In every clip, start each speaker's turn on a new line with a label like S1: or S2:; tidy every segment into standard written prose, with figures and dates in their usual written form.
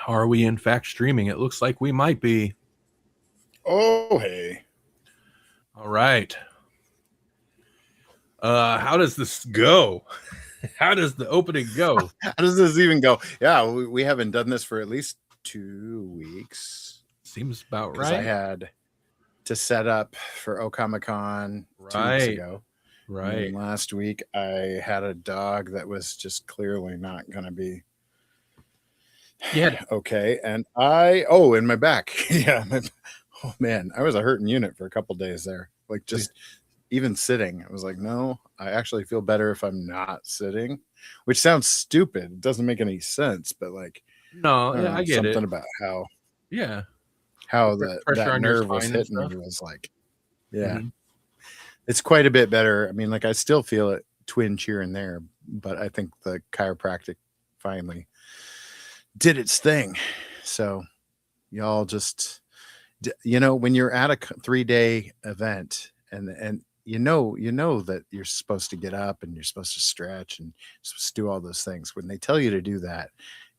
S1: Are we in fact streaming? It looks like we might be.
S2: Oh, hey.
S1: All right. How does this go? How does the opening go?
S2: How does this even go? Yeah, we haven't done this for at least 2 weeks.
S1: Seems about
S2: Because
S1: right.
S2: I had to set up for Okamicon 2 weeks
S1: Right.
S2: ago.
S1: Right.
S2: And last week, I had a dog that was just clearly not going to be okay. And in my back. Yeah. Oh, man. I was a hurting unit for a couple days there. Like just even sitting. I was like, no, I actually feel better if I'm not sitting, which sounds stupid. It doesn't make any sense. But like,
S1: no, I get
S2: something
S1: it.
S2: about how
S1: the pressure
S2: that
S1: on your
S2: nerve was
S1: spine
S2: hitting
S1: and
S2: me
S1: stuff.
S2: was like, yeah. It's quite a bit better. I mean, like I still feel it twinge here and there, but I think the chiropractic finally did its thing. So y'all just, when you're at a 3-day event and you know that you're supposed to get up and you're supposed to stretch and you're supposed to do all those things. When they tell you to do that,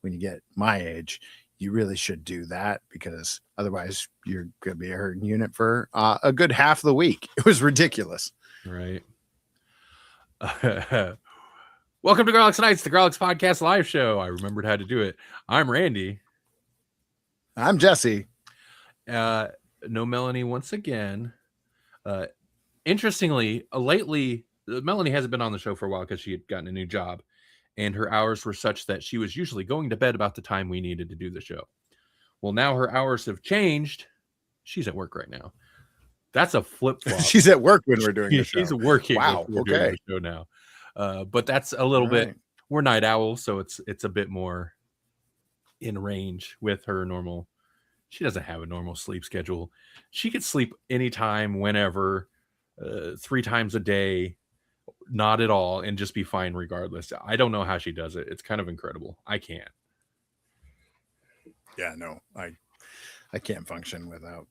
S2: when you get my age, you really should do that because otherwise you're going to be a hurting unit for a good half of the week. It was ridiculous.
S1: Right. Welcome to Grawlix Nights, the Grawlix Podcast live show. I remembered how to do it. I'm Randy.
S2: I'm Jesse.
S1: No Melanie once again. Interestingly, lately, Melanie hasn't been on the show for a while because she had gotten a new job. And her hours were such that she was usually going to bed about the time we needed to do the show. Well, now her hours have changed. She's at work right now. That's a flip-flop.
S2: She's at work when we're doing the show.
S1: She's working
S2: wow,
S1: when we're doing the show now. But that's a little bit, we're night owls, so it's a bit more in range with her normal. She doesn't have a normal sleep schedule. She could sleep anytime, whenever, 3 times a day, not at all, and just be fine regardless. I don't know how she does it. It's kind of incredible. I can't.
S2: Yeah, no, I can't function without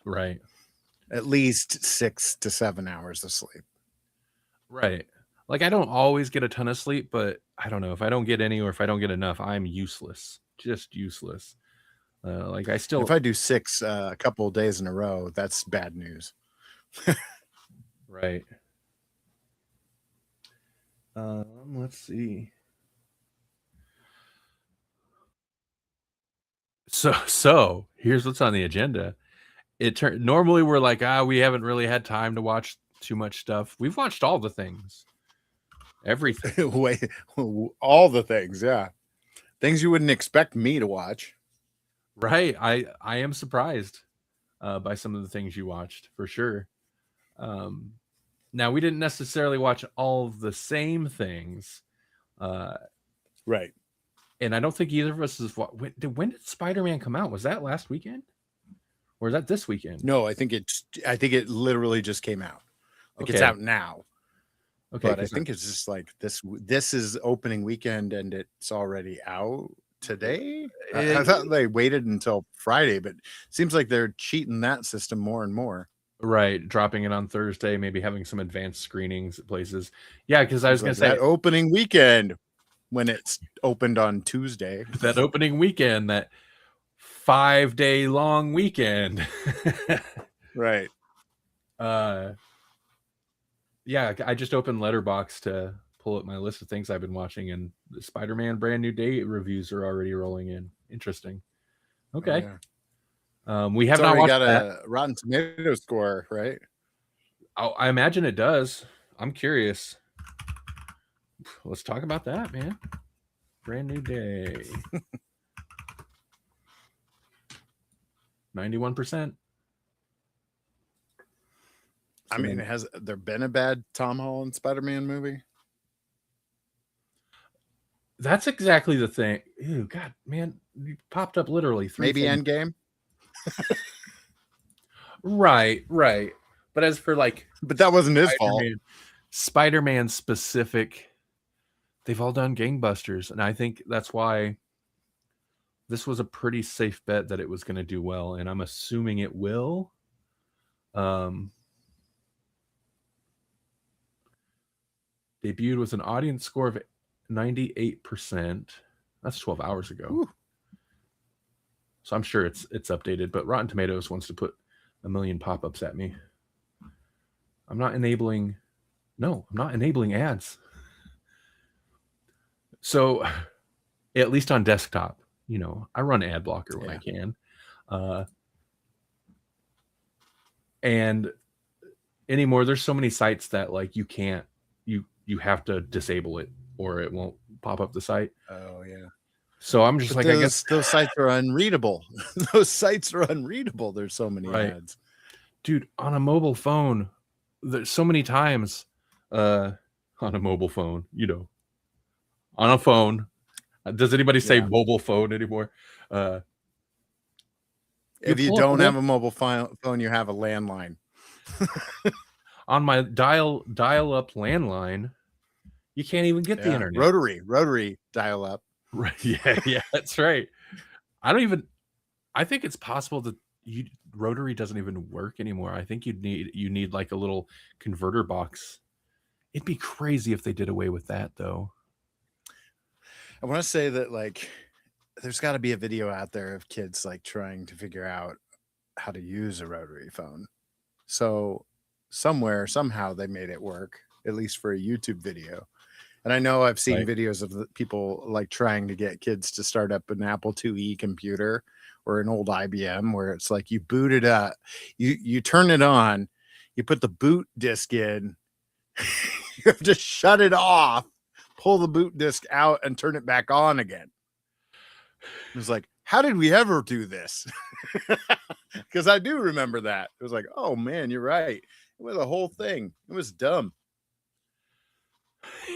S1: right
S2: at least 6 to 7 hours of sleep.
S1: Right. Like I don't always get a ton of sleep, but I don't know if I don't get any or if I don't get enough, I'm useless. Just useless. Like I still.
S2: If I do 6 a couple of days in a row, that's bad news.
S1: Right. Let's see. So here's what's on the agenda. Normally we're like, we haven't really had time to watch too much stuff. We've watched all the things. Everything.
S2: All the things, yeah. Things you wouldn't expect me to watch.
S1: Right. I am surprised by some of the things you watched, for sure. Now, we didn't necessarily watch all of the same things.
S2: Right.
S1: And I don't think either of us is. When did Spider-Man come out? Was that last weekend? Or is that this weekend?
S2: No, I think it literally just came out. Like it's out now.
S1: Okay.
S2: But I think it's just like this is opening weekend and it's already out today. I thought they waited until Friday, but it seems like they're cheating that system more and more.
S1: Right, dropping it on Thursday, maybe having some advanced screenings at places. Yeah, because I was going to say
S2: that opening weekend when it's opened on Tuesday.
S1: That opening weekend, that 5-day long weekend.
S2: Right.
S1: Yeah, I just opened Letterboxd to pull up my list of things I've been watching, and the Spider-Man Brand New Day reviews are already rolling in. Interesting. Okay.
S2: Oh, yeah.
S1: We have not watched
S2: got a Rotten Tomato score, right?
S1: I imagine it does. I'm curious. Let's talk about that, man. Brand New Day. 91%.
S2: I mean, has there been a bad Tom Holland Spider-Man movie?
S1: That's exactly the thing. Ew, God, man, you popped up literally 3
S2: Maybe
S1: things.
S2: Endgame.
S1: Right. But as for
S2: but that wasn't his fault.
S1: Spider-Man specific, they've all done gangbusters, and I think that's why this was a pretty safe bet that it was going to do well, and I'm assuming it will. Debuted with an audience score of 98%. That's 12 hours ago.
S2: Ooh.
S1: So I'm sure it's updated, but Rotten Tomatoes wants to put 1 million pop-ups at me. I'm not enabling ads. So at least on desktop, I run ad blocker when I can. And anymore, there's so many sites that like you can't, you have to disable it or it won't pop up the site.
S2: Oh yeah.
S1: So I'm just I guess
S2: those sites are unreadable. Those sites are unreadable. There's so many ads.
S1: Dude, on a mobile phone, there's so many times on a mobile phone, on a phone. Does anybody say mobile phone anymore?
S2: If you don't have a mobile phone, you have a landline.
S1: On my dial-up landline, you can't even get the internet.
S2: Rotary dial-up.
S1: Right. Yeah, that's right. I think it's possible that rotary doesn't even work anymore. I think you need like a little converter box. It'd be crazy if they did away with that, though.
S2: I want to say that like there's got to be a video out there of kids like trying to figure out how to use a rotary phone. So somewhere, somehow they made it work, at least for a YouTube video. And I know I've seen videos of the people like trying to get kids to start up an Apple IIe computer or an old IBM where it's like you boot it up, you turn it on, you put the boot disk in, you have to shut it off, pull the boot disk out and turn it back on again. It was like, how did we ever do this? Because I do remember that. It was like, oh man, you're right. It was a whole thing. It was dumb.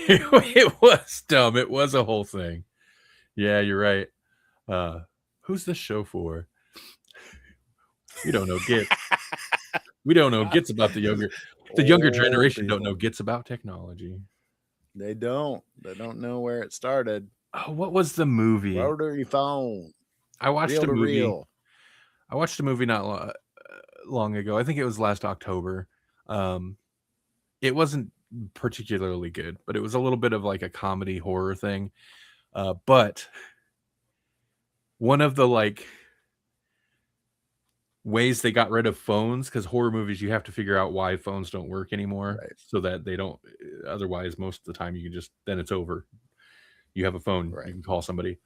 S1: It was dumb. It was a whole thing. Yeah, you're right. Who's this show for? We don't know Gits. We don't know Gits about the younger generation don't know Gits about technology.
S2: They don't know where it started.
S1: Oh, what was the movie?
S2: Rotary phone.
S1: I watched a movie. I watched a movie not long ago. I think it was last October. It wasn't particularly good, but it was a little bit of like a comedy horror thing. But one of the like ways they got rid of phones, because horror movies, you have to figure out why phones don't work anymore, so that they don't. Otherwise, most of the time, you can then it's over. You have a phone, you can call somebody.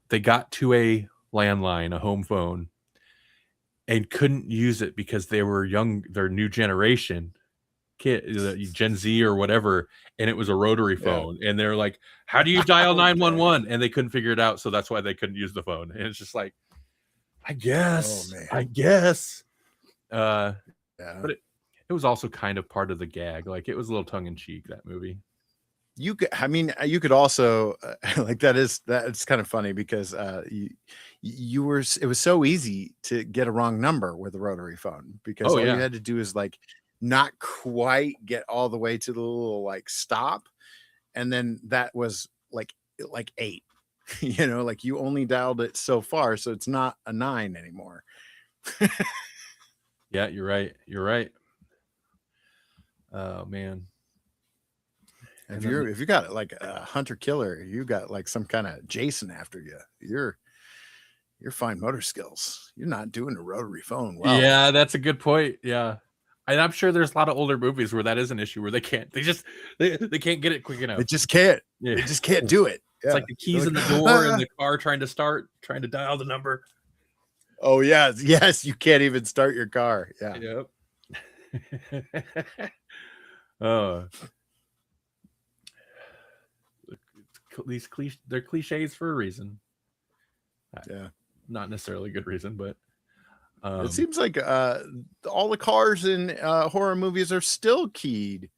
S1: They got to a landline, a home phone, and couldn't use it because they were young, their new generation, Gen Z or whatever, and it was a rotary phone. And they're like, how do you dial 911? And they couldn't figure it out, so that's why they couldn't use the phone. And it's just like, I guess. But it was also kind of part of the gag. Like, it was a little tongue-in-cheek, that movie.
S2: You could also like that's kind of funny because it was so easy to get a wrong number with a rotary phone because all you had to do is like not quite get all the way to the little like stop, and then that was like 8. Like you only dialed it so far, so it's not a 9 anymore.
S1: Yeah, you're right. Oh man.
S2: If you got like a hunter killer, you got like some kind of Jason after you, you're fine motor skills. You're not doing a rotary phone well.
S1: Yeah, that's a good point. Yeah. And I'm sure there's a lot of older movies where that is an issue, where they can't get it quick enough.
S2: They just can't.
S1: Yeah.
S2: They just can't do it.
S1: It's like the keys in the door and the car trying to dial the number.
S2: Oh yeah. Yes, you can't even start your car. Yeah.
S1: Yep. They're cliches for a reason.
S2: Yeah.
S1: Not necessarily a good reason, but
S2: it seems like all the cars in horror movies are still keyed.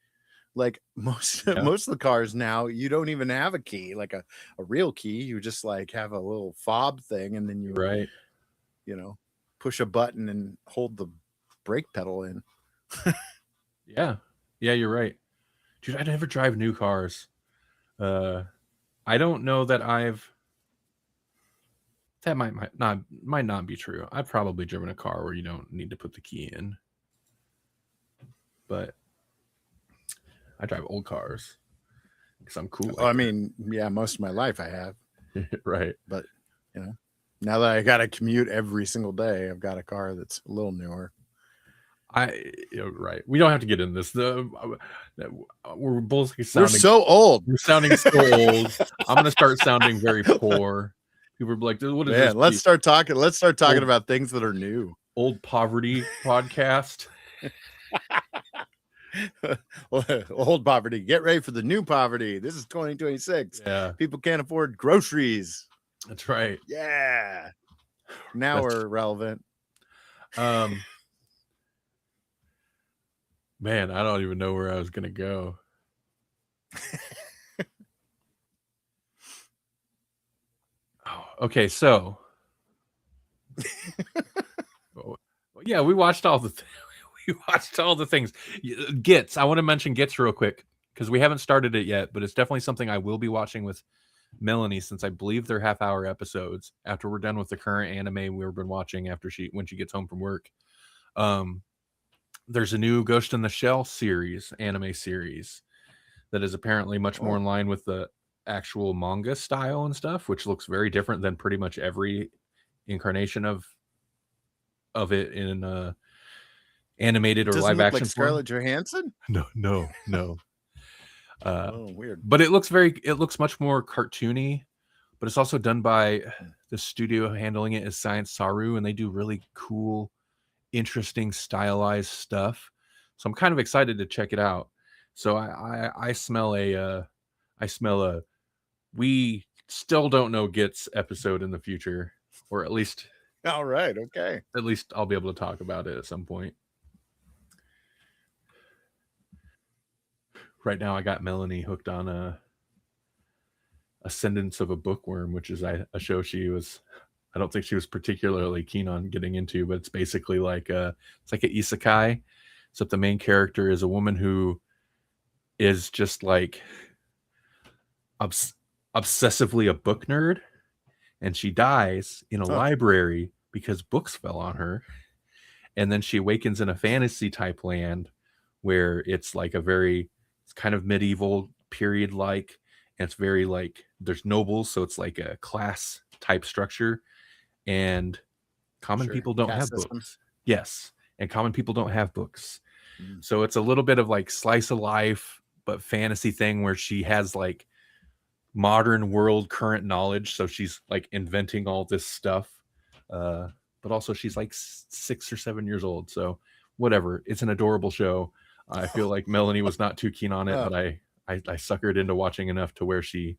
S2: Like most of the cars now, you don't even have a key, like a real key. You just like have a little fob thing, and then you push a button and hold the brake pedal in.
S1: Yeah, you're right, dude. I never drive new cars. I don't know that that might not be true. I've probably driven a car where you don't need to put the key in, but I drive old cars because I'm cool.
S2: I mean, yeah, most of my life I have.
S1: Right.
S2: But Now that I got to commute every single day, I've got a car that's a little newer.
S1: Right. We don't have to get in this. We're both sounding.
S2: We're so old.
S1: We're sounding so old. I'm gonna start sounding very poor. People are like, "What is this?"
S2: Let's start talking. Let's start talking about things that are new.
S1: Old poverty podcast.
S2: Old poverty. Get ready for the new poverty. This is 2026.
S1: Yeah,
S2: people can't afford groceries.
S1: That's right.
S2: Yeah. Now we're relevant.
S1: Man, I don't even know where I was gonna go. Okay, so yeah, we watched all the things. Gits. I want to mention Gits real quick because we haven't started it yet, but it's definitely something I will be watching with Melanie, since I believe they're half-hour episodes after we're done with the current anime we've been watching when she gets home from work. There's a new Ghost in the Shell anime series that is apparently much more in line with the actual manga style and stuff, which looks very different than pretty much every incarnation of it in animated or live action.
S2: Like Scarlett Johansson?
S1: No.
S2: Weird.
S1: But it looks much more cartoony, but it's also done by the studio handling it is Science Saru, and they do really cool, interesting, stylized stuff. So I'm kind of excited to check it out. So I smell a we still don't know Gits episode in the future, or at least.
S2: All right. Okay.
S1: At least I'll be able to talk about it at some point. Right now, I got Melanie hooked on Ascendance of a Bookworm, which is a show I don't think she was particularly keen on getting into, but it's basically like it's like an isekai. Except the main character is a woman who is just like obsessively a book nerd, and she dies in a library because books fell on her. And then she awakens in a fantasy type land where it's like it's kind of medieval period like, and it's very like there's nobles, so it's like a class type structure, and common people don't have books. Yes, and common people don't have books. So it's a little bit of like slice of life, but fantasy thing where she has like modern world current knowledge. So she's like inventing all this stuff. But also she's like 6 or 7 years old. So whatever. It's an adorable show. I feel like Melanie was not too keen on it, but I suckered into watching enough to where she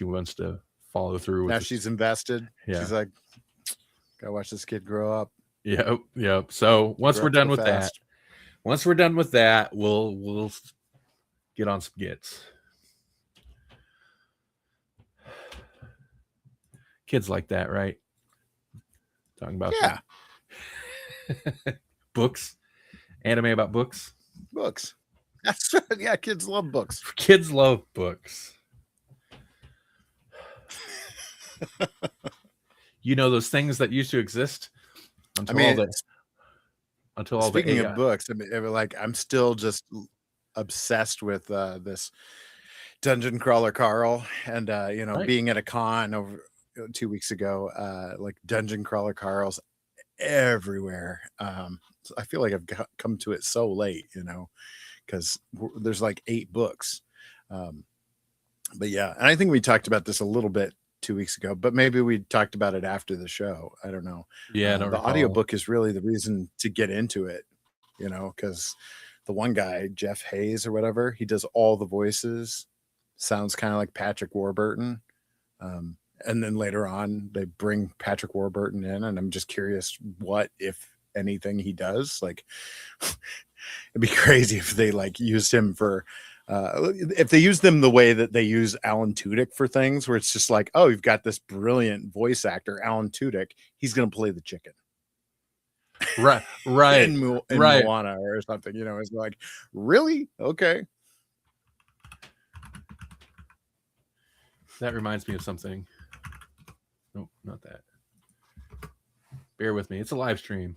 S1: wants to follow through.
S2: Now she's invested.
S1: Yeah.
S2: She's like, gotta watch this kid grow up.
S1: Yep. So once we're done with that, we'll get on some Gits. Kids like that, right? Talking about books, anime about books.
S2: That's right. Yeah, kids love books.
S1: Kids love books. You know, those things that used to exist until
S2: speaking of books, I mean, like I'm still just obsessed with this Dungeon Crawler Carl, and being at a con over 2 weeks ago, like Dungeon Crawler Carl's everywhere. So I feel like I've come to it so late, because there's like 8 books. But yeah, and I think we talked about this a little bit 2 weeks ago, but maybe we talked about it after the show. I don't know.
S1: Yeah,
S2: the audiobook is really the reason to get into it, because the one guy, Jeff Hayes or whatever, he does all the voices. Sounds kind of like Patrick Warburton. And then later on, they bring Patrick Warburton in, and I'm just curious what, if anything, he does. Like, it'd be crazy if they like used him for, if they used them the way that they use Alan Tudyk for things, where it's just like, oh, you've got this brilliant voice actor, Alan Tudyk, he's going to play the chicken.
S1: Right.
S2: in Moana or something, it's like, really? Okay.
S1: That reminds me of something. Nope, not that. Bear with me. It's a live stream.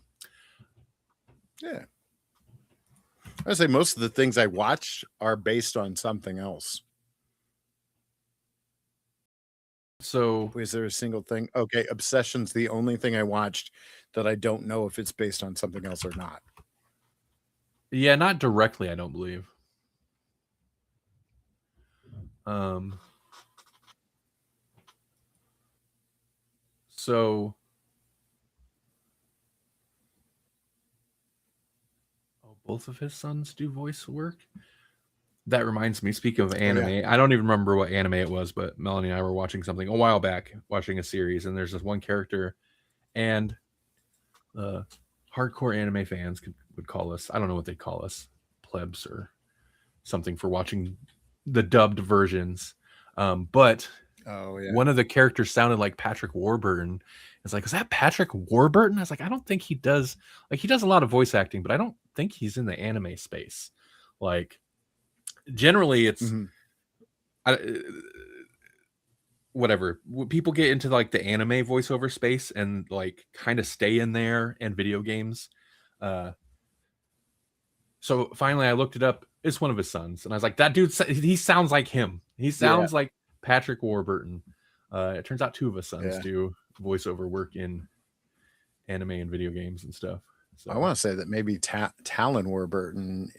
S2: Yeah. I say most of the things I watch are based on something else.
S1: So
S2: is there a single thing? Okay, Obsession's the only thing I watched that I don't know if it's based on something else or not.
S1: Yeah, not directly, I don't believe. So both of his sons do voice work. That reminds me, speaking of anime, I don't even remember what anime it was, but Melanie and I were watching something a while back, watching a series, and there's this one character, and hardcore anime fans would call us, I don't know what they call us, plebs or something, for watching the dubbed versions. But one of the characters sounded like Patrick Warburton. It's like, is that Patrick Warburton? I was like, I don't think he does. Like, he does a lot of voice acting, but I don't think he's in the anime space. Like, generally, it's whatever. People get into like the anime voiceover space and like kind of stay in there, and video games. So finally, I looked it up. It's one of his sons, and I was like, that dude, he sounds like him. He sounds like Patrick Warburton. It turns out two of his sons do voiceover work in anime and video games and stuff. So
S2: I want to say that maybe Talon Warburton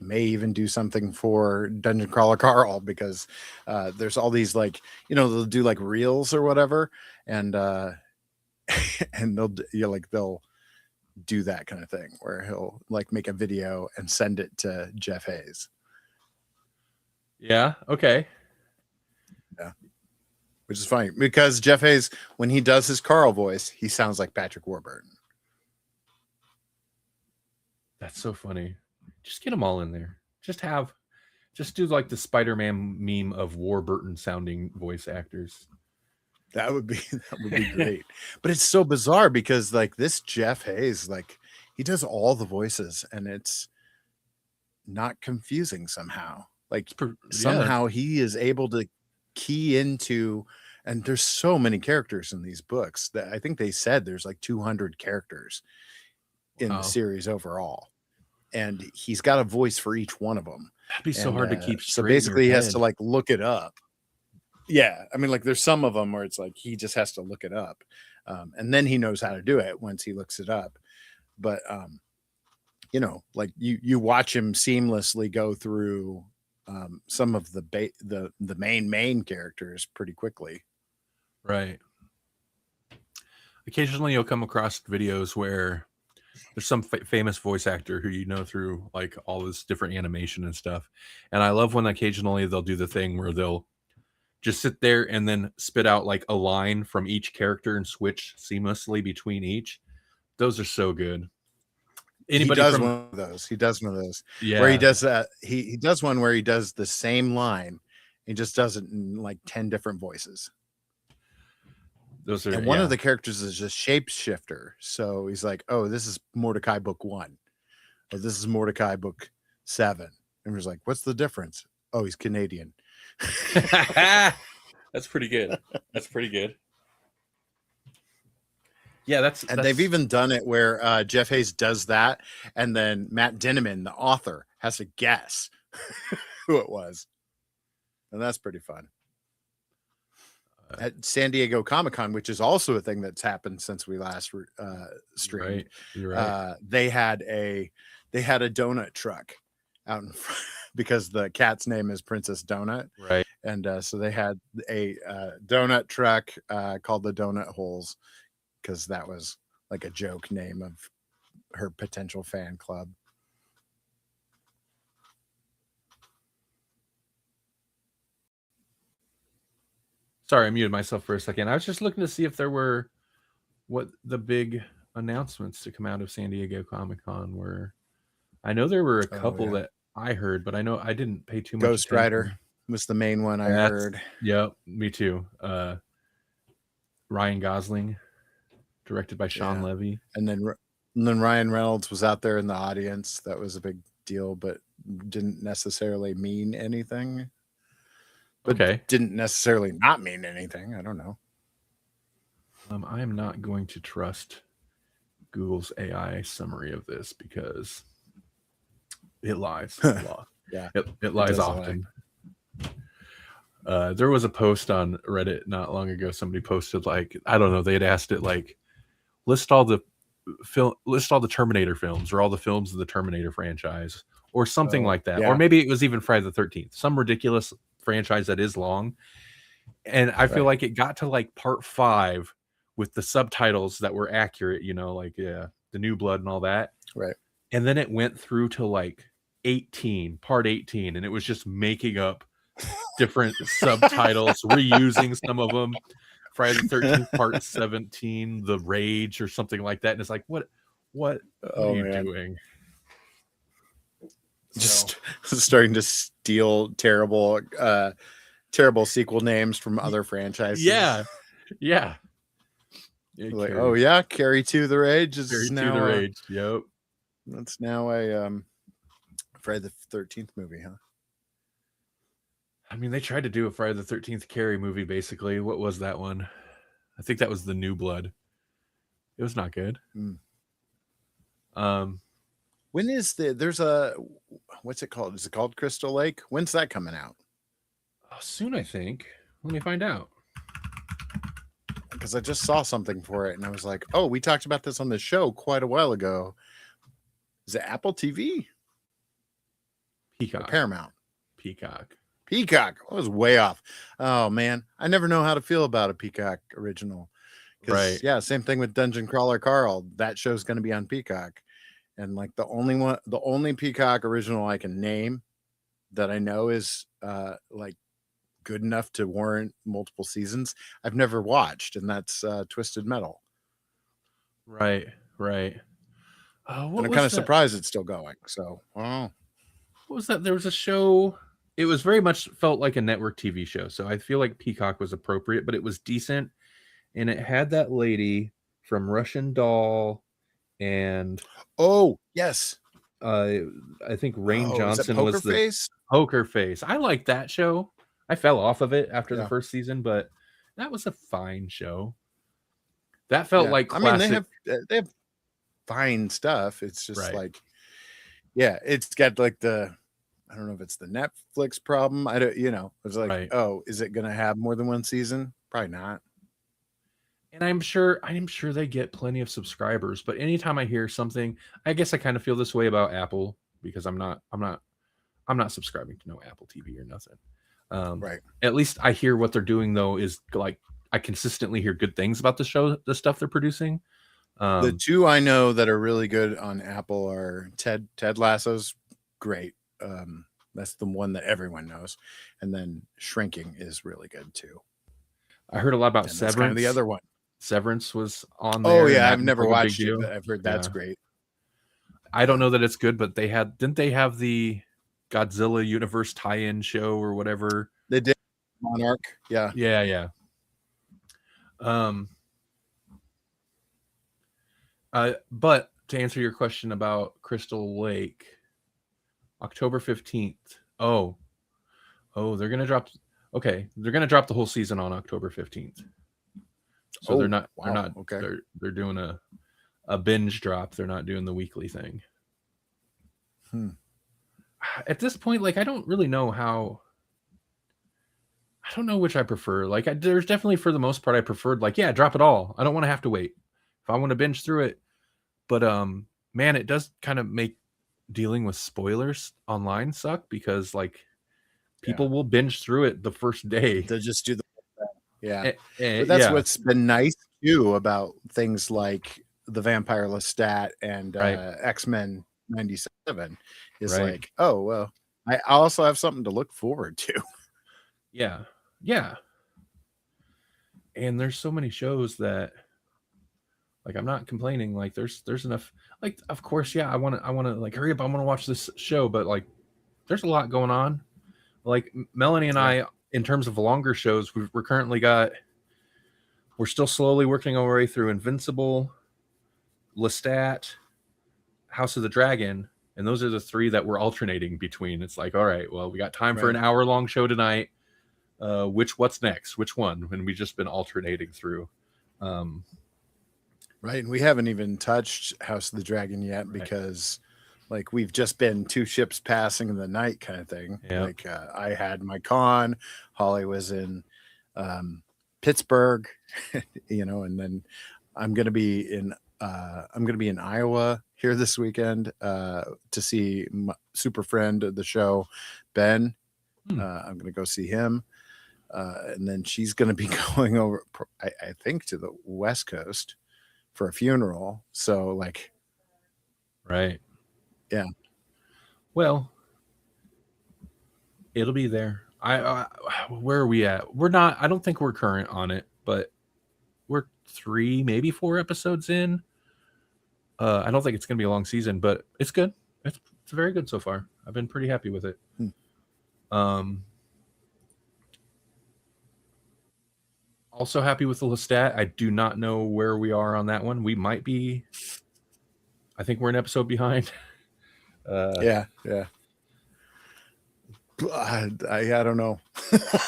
S2: may even do something for Dungeon Crawler Carl, because there's all these, like, you know, they'll do like reels or whatever, and and they'll do that kind of thing where he'll like make a video and send it to Jeff Hayes.
S1: Yeah. Okay.
S2: Yeah. Which is funny because Jeff Hayes, when he does his Carl voice, he sounds like Patrick Warburton.
S1: That's so funny. Just get them all in there. Just do like the Spider-Man meme of Warburton sounding voice actors.
S2: That would be great. But it's so bizarre because like this Jeff Hayes, like he does all the voices and it's not confusing somehow. Like somehow he is able to key into, and there's so many characters in these books that I think they said there's like 200 characters in the series overall. And he's got a voice for each one of them.
S1: That'd be so hard to keep straight.
S2: So basically he has to like look it up. Yeah, I mean, like there's some of them where it's like he just has to look it up, and then he knows how to do it once he looks it up. But you know, like you watch him seamlessly go through some of the main characters pretty quickly.
S1: Right. Occasionally, you'll come across videos where there's some famous voice actor who you know through like all this different animation and stuff, and I love when occasionally they'll do the thing where they'll just sit there and then spit out like a line from each character and switch seamlessly between each. Those are so good.
S2: Anybody he does one of those. He does one of those. Yeah. Where he does that. He does one where he does the same line. He just does it in like 10 different voices.
S1: Those are,
S2: and one of the characters is a shapeshifter. So he's like, oh, this is Mordecai book 1. Or this is Mordecai book 7. And he's like, what's the difference? Oh, he's Canadian.
S1: That's pretty good. That's pretty good. Yeah, that's
S2: they've even done it where Jeff Hayes does that, and then Matt Dinniman, the author, has to guess who it was, and that's pretty fun. At San Diego Comic-Con, which is also a thing that's happened since we last streamed.
S1: Right. You're right.
S2: They had a donut truck out in front, because the cat's name is Princess Donut.
S1: Right.
S2: And so they had a donut truck called the Donut Holes, because that was like a joke name of her potential fan club.
S1: Sorry, I muted myself for a second. I was just looking to see if there were what the big announcements to come out of San Diego Comic-Con were. I know there were a couple that I heard, but I know I didn't pay too much
S2: Ghost
S1: attention.
S2: Rider was the main one I heard.
S1: Yep, me too. Ryan Gosling, directed by Sean Levy.
S2: And then Ryan Reynolds was out there in the audience. That was a big deal, but didn't necessarily mean anything. But didn't necessarily not mean anything. I don't know.
S1: I am not going to trust Google's AI summary of this because it lies a lot.
S2: Yeah,
S1: it lies often. There was a post on Reddit not long ago. Somebody posted like, I don't know, they had asked it like, list all the Terminator films or all the films of the Terminator franchise or something like that.
S2: Yeah.
S1: Or maybe it was even Friday the 13th, some ridiculous franchise that is long. And I feel like it got to like part 5 with the subtitles that were accurate, you know, like the New Blood and all that.
S2: Right.
S1: And then it went through to like part 18, and it was just making up different subtitles, reusing some of them. Friday the 13th, part 17, The Rage or something like that. And it's like, what are you doing?
S2: Just starting to steal terrible sequel names from other franchises.
S1: Yeah.
S2: Like, oh yeah, Carry to the Rage is now
S1: the Rage. Yep.
S2: That's now a Friday the 13th movie, huh?
S1: I mean, they tried to do a Friday the 13th Carrie movie, basically. What was that one? I think that was The New Blood. It was not good.
S2: When is what's it called? Is it called Crystal Lake? When's that coming out?
S1: Soon, I think. Let me find out.
S2: Because I just saw something for it, and I was like, oh, we talked about this on the show quite a while ago. Is it Apple TV?
S1: Peacock.
S2: Or Paramount?
S1: Peacock.
S2: I was way off. Oh man, I never know how to feel about a Peacock original.
S1: Right.
S2: Yeah, same thing with Dungeon Crawler Carl. That show's going to be on Peacock, and like the only Peacock original I can name that I know is like good enough to warrant multiple seasons, I've never watched, and that's Twisted Metal.
S1: Right.
S2: And I'm kind of surprised it's still going. So, what
S1: was that? There was a show. It was very much felt like a network TV show, so I feel like Peacock was appropriate, but it was decent, and it had that lady from Russian Doll, and
S2: yes,
S1: I think Rain Johnson was
S2: the
S1: Poker Face. I liked that show. I fell off of it after the first season, but that was a fine show. That felt like classic.
S2: I mean, they have fine stuff. It's just like, it's got like I don't know if it's the Netflix problem. I don't, it's like, oh, is it going to have more than one season? Probably not.
S1: And I'm sure they get plenty of subscribers, but anytime I hear something, I guess I kind of feel this way about Apple because I'm not subscribing to no Apple TV or nothing.
S2: Right.
S1: At least I hear what they're doing though is like I consistently hear good things about the show, the stuff they're producing.
S2: The two I know that are really good on Apple are Ted Lasso's great. That's the one that everyone knows, and then Shrinking is really good too.
S1: I heard a lot about Severance.
S2: Kind of the other one.
S1: Severance was on there.
S2: Oh yeah, I've never watched it, but I've heard that's great.
S1: I don't know that it's good, but didn't they have the Godzilla universe tie-in show or whatever?
S2: They did. Monarch.
S1: Yeah. But to answer your question about Crystal Lake, October 15th. Oh, they're gonna drop. Okay, they're gonna drop the whole season on October 15th. So they're not. Okay. They're doing a binge drop. They're not doing the weekly thing. At this point, like I don't really know how. I don't know which I prefer. Like there's definitely for the most part I preferred like drop it all. I don't want to have to wait if I want to binge through it. But man, it does kind of make dealing with spoilers online suck because like people will binge through it the first day.
S2: They'll just do but that's what's been nice too about things like the Vampire Lestat and X-Men 97 is like, oh well, I also have something to look forward to.
S1: Yeah. And there's so many shows that like I'm not complaining. Like there's enough. Like of course, I want to like hurry up. I want to watch this show, but like there's a lot going on. Like Melanie and I, in terms of longer shows, we're still slowly working our way through Invincible, Lestat, House of the Dragon, and those are the 3 that we're alternating between. It's like, all right, well, we got time for an hour-long show tonight. What's next? Which one? And we've just been alternating through.
S2: Right, and we haven't even touched House of the Dragon yet because, like we've just been two ships passing in the night kind of thing.
S1: Yep.
S2: Like I had my con, Holly was in Pittsburgh, and then I'm gonna be in Iowa here this weekend to see my super friend of the show, Ben. I'm gonna go see him, and then she's gonna be going over, I think, to the West Coast for a funeral. So like,
S1: right,
S2: yeah.
S1: Well, it'll be there. Where are we at? We're not. I don't think we're current on it, but we're 3, maybe 4 episodes in. I don't think it's going to be a long season, but it's good. It's very good so far. I've been pretty happy with it. Also happy with the Lestat. I do not know where we are on that one. We might be. I think we're an episode behind.
S2: Yeah. I don't know.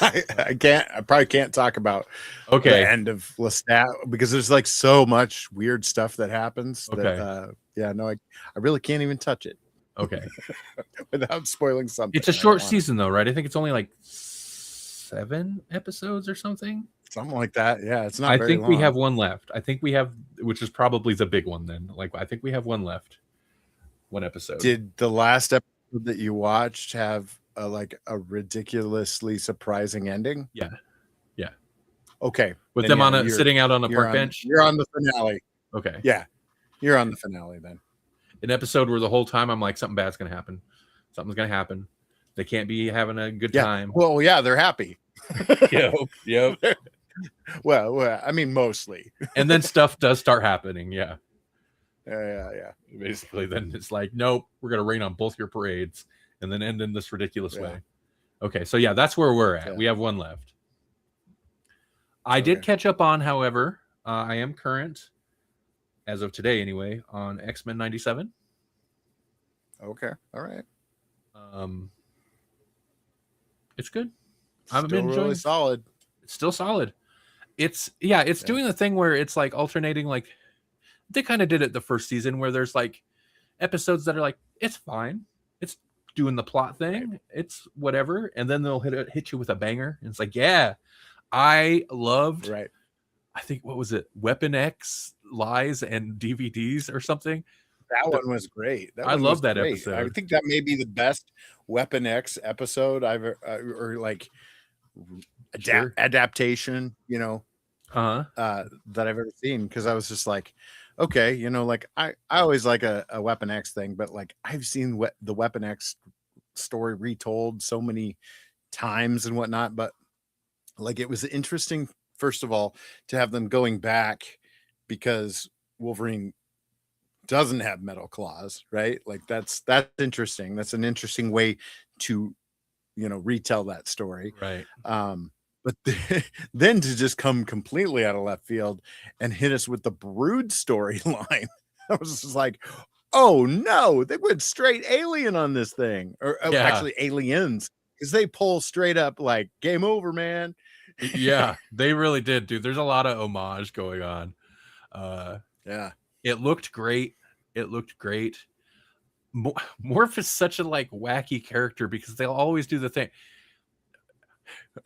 S2: I probably can't talk about the end of Lestat because there's like so much weird stuff that happens. That, I really can't even touch it.
S1: Okay.
S2: Without spoiling something.
S1: It's a short season though, right? I think it's only like 7 episodes or something.
S2: Something like that. Yeah, it's not.
S1: I think we have one left. I think we have, which is probably the big one then. Like I think we have one left. One episode.
S2: Did the last episode that you watched have a ridiculously surprising ending?
S1: Yeah.
S2: Okay.
S1: With them sitting out on a park bench.
S2: You're on the finale.
S1: Okay.
S2: Yeah. You're on the finale then.
S1: An episode where the whole time I'm like, something bad's gonna happen. Something's gonna happen. They can't be having a good time.
S2: Well, yeah, they're happy.
S1: Yep.
S2: Well, I mean, mostly.
S1: And then stuff does start happening. Yeah.
S2: Yeah.
S1: Basically, then it's like, nope, we're gonna rain on both your parades, and then end in this ridiculous way. Okay, so yeah, that's where we're at. We have one left. I did catch up on, however, I am current, as of today anyway, on X-Men 97.
S2: Okay, all right.
S1: It's good.
S2: I'm enjoying. Really solid.
S1: It's still solid. It's doing the thing where it's like alternating. Like they kind of did it the first season, where there's like episodes that are like, it's fine, it's doing the plot thing, right. It's whatever, and then they'll hit you with a banger, and it's like, yeah, I loved.
S2: Right.
S1: I think, what was it? Weapon X Lies and DVDs or something.
S2: That one was great.
S1: I love that episode.
S2: I think that may be the best Weapon X episode I've or like adaptation, that I've ever seen. Because I was just like, okay, like I always like a Weapon X thing, but like I've seen the Weapon X story retold so many times and whatnot. But like it was interesting, first of all, to have them going back because Wolverine doesn't have metal claws, right? Like that's interesting. That's an interesting way to, retell that story.
S1: Right.
S2: But then to just come completely out of left field and hit us with the Brood storyline, I was just like, oh no, they went straight alien on this thing, or actually aliens, because they pull straight up like game over, man.
S1: Yeah, they really did, dude. There's a lot of homage going on. It looked great. Morph is such a like wacky character because they'll always do the thing.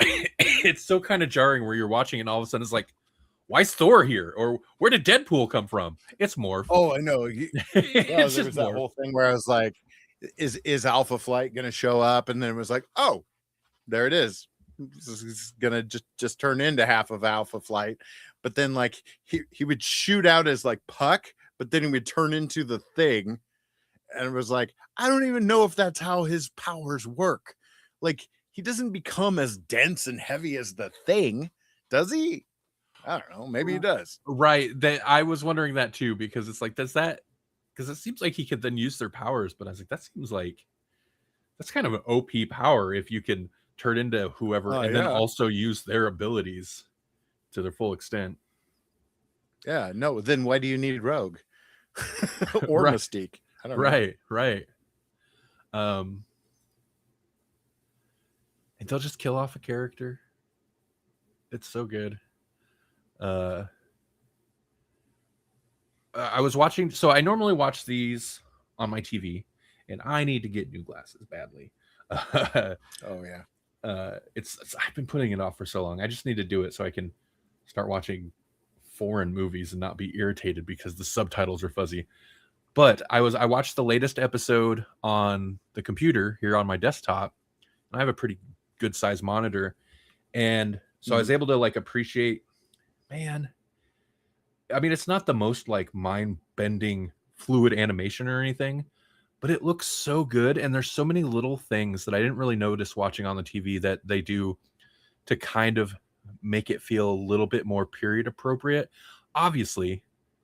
S1: It's so kind of jarring where you're watching and all of a sudden it's like, why is Thor here? Or where did Deadpool come from? It's Morph.
S2: Oh, I know. There was that whole thing where I was like, is Alpha Flight going to show up? And then it was like, oh, there it is. This is gonna just turn into half of Alpha Flight. But then like he would shoot out as like Puck, but then he would turn into the Thing, and it was like, I don't even know if that's how his powers work. Like he doesn't become as dense and heavy as the Thing, does he? I don't know, maybe he does.
S1: Right. That I was wondering that too, because it's like, does that, because it seems like he could then use their powers, but I was like, that seems like that's kind of an OP power if you can turn into whoever and then also use their abilities to their full extent.
S2: Yeah, no, then why do you need Rogue or Mystique? I don't know.
S1: Right. And they'll just kill off a character. It's so good. I was watching, so I normally watch these on my TV, and I need to get new glasses badly.
S2: Oh yeah.
S1: It's I've been putting it off for so long. I just need to do it so I can start watching foreign movies and not be irritated because the subtitles are fuzzy. But I watched the latest episode on the computer here on my desktop. I have a pretty good size monitor, and so I was able to like appreciate, man. I mean, it's not the most like mind bending fluid animation or anything, but it looks so good. And there's so many little things that I didn't really notice watching on the TV that they do to kind of make it feel a little bit more period appropriate. Obviously,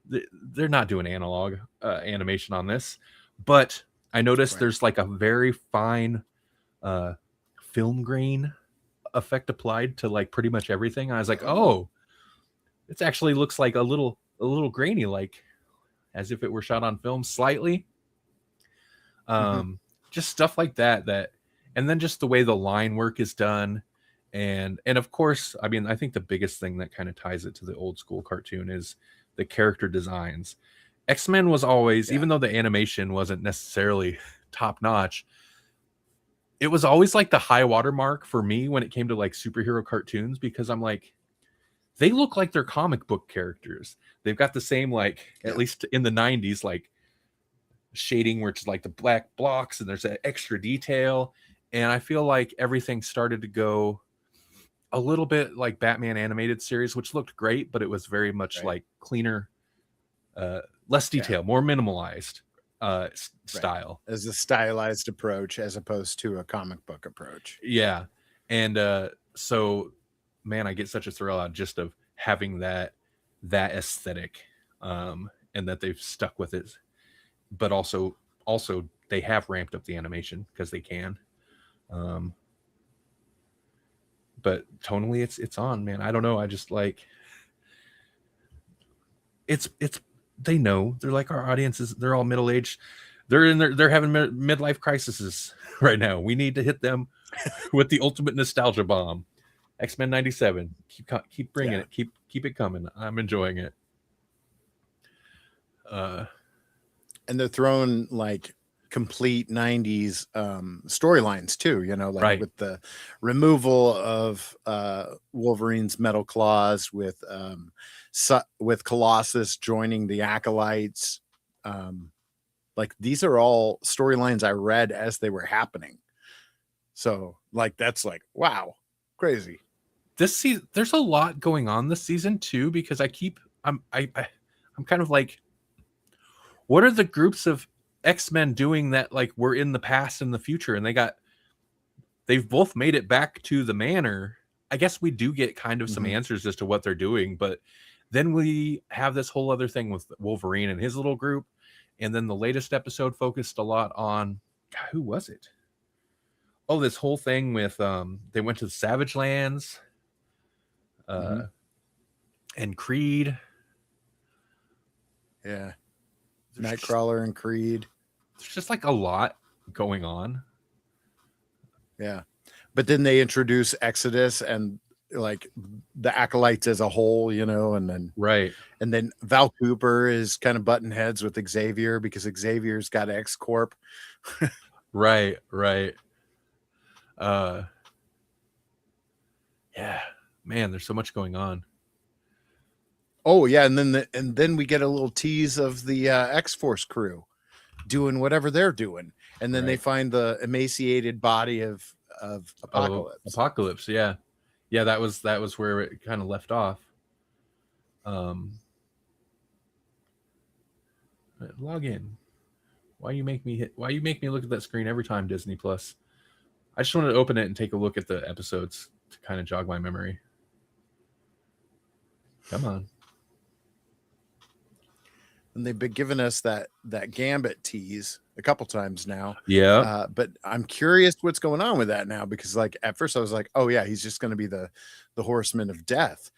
S1: they're not doing analog animation on this, but I noticed there's like a very fine film grain effect applied to like pretty much everything. I was like, oh, it actually looks like a little grainy, like as if it were shot on film slightly. Just stuff like that, and then just the way the line work is done. And of course, I mean, I think the biggest thing that kind of ties it to the old school cartoon is the character designs. X-Men was always, even though the animation wasn't necessarily top notch, it was always like the high water mark for me when it came to like superhero cartoons, because I'm like, they look like they're comic book characters. They've got the same, like, at least in the 90s, like shading where it's like the black blocks and there's that extra detail. And I feel like everything started to go a little bit like Batman animated series, which looked great, but it was very much like cleaner, less detail, more minimalized style.
S2: As a stylized approach as opposed to a comic book approach.
S1: Yeah. And so, man, I get such a thrill out just of having that aesthetic, and that they've stuck with it. But also they have ramped up the animation because they can. But tonally it's on, man. I don't know. I just like it's they know, they're like, our audiences, they're all middle-aged. They're having midlife crises right now. We need to hit them with the ultimate nostalgia bomb. X-Men 97. Keep bringing it. Keep it coming. I'm enjoying it.
S2: And they're throwing like complete 90s storylines too, you know, like with the removal of Wolverine's metal claws, with Colossus joining the Acolytes. Like these are all storylines I read as they were happening. So like that's like, wow, crazy.
S1: This season, there's a lot going on this season too, because I'm kind of like, what are the groups of X-Men doing that like we're in the past and the future, and they've both made it back to the manor. I guess we do get kind of some answers as to what they're doing, but then we have this whole other thing with Wolverine and his little group. And then the latest episode focused a lot on, God, who was it? Oh, this whole thing with they went to the Savage Lands, and Creed.
S2: Yeah. Nightcrawler and Creed.
S1: There's just like a lot going on.
S2: Yeah. But then they introduce Exodus and like the Acolytes as a whole, you know, and then and then Val Cooper is kind of butting heads with Xavier because Xavier's got X Corp.
S1: right. Yeah, man, there's so much going on.
S2: Oh yeah, and then we get a little tease of the X-Force crew doing whatever they're doing, and then they find the emaciated body of Apocalypse.
S1: Oh, Apocalypse, yeah, that was where it kind of left off. Log in. Why you make me look at that screen every time, Disney Plus? I just wanted to open it and take a look at the episodes to kind of jog my memory. Come on.
S2: And they've been giving us that Gambit tease a couple times now.
S1: Yeah.
S2: But I'm curious what's going on with that now, because like at first I was like, oh yeah, he's just going to be the Horseman of Death.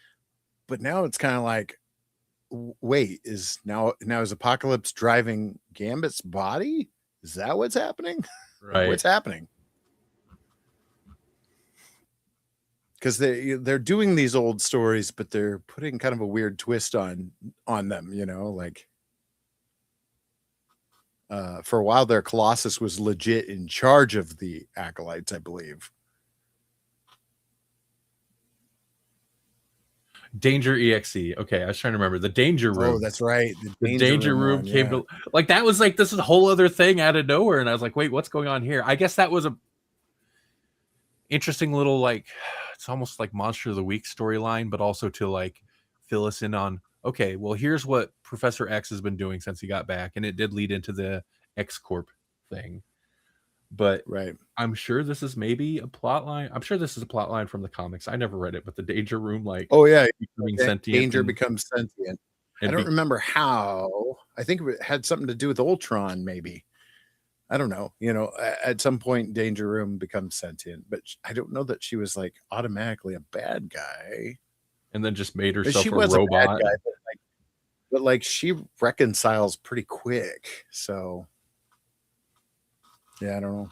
S2: But now it's kind of like, wait, is Apocalypse driving Gambit's body? Is that what's happening?
S1: Right.
S2: What's happening? Because they're doing these old stories, but they're putting kind of a weird twist on them, you know, like For a while there, Colossus was legit in charge of the acolytes, I believe.
S1: Danger EXE. Okay, I was trying to remember the Danger Room.
S2: Oh, that's right.
S1: The Danger Room
S2: one,
S1: came to, like, that was like, this is a whole other thing out of nowhere, and I was like, wait, what's going on here? I guess that was a interesting little, like, it's almost like Monster of the Week storyline, but also to like fill us in on, okay, well, here's what Professor X has been doing since he got back, and it did lead into the X Corp thing. But
S2: right,
S1: I'm sure this is maybe a plot line. I'm sure this is a plot line from the comics. I never read it, but the Danger Room, like,
S2: oh yeah,
S1: becoming sentient.
S2: Danger becomes sentient. I don't remember how. I think it had something to do with Ultron, maybe. I don't know. You know, at some point, Danger Room becomes sentient, but I don't know that she was like automatically a bad guy.
S1: And then just made herself
S2: she
S1: a
S2: was
S1: robot.
S2: A bad guy, but like she reconciles pretty quick. So yeah, I don't know.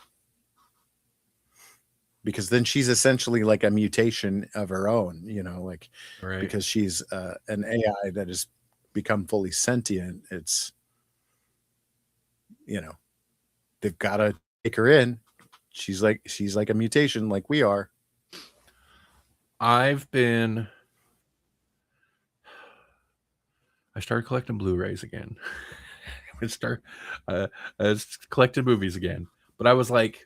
S2: Because then she's essentially like a mutation of her own, you know, like
S1: Right.
S2: because she's an AI that has become fully sentient. It's, you know, they've got to take her in. She's like a mutation, like we are.
S1: I started collecting Blu-rays again. I collected movies again, but I was like,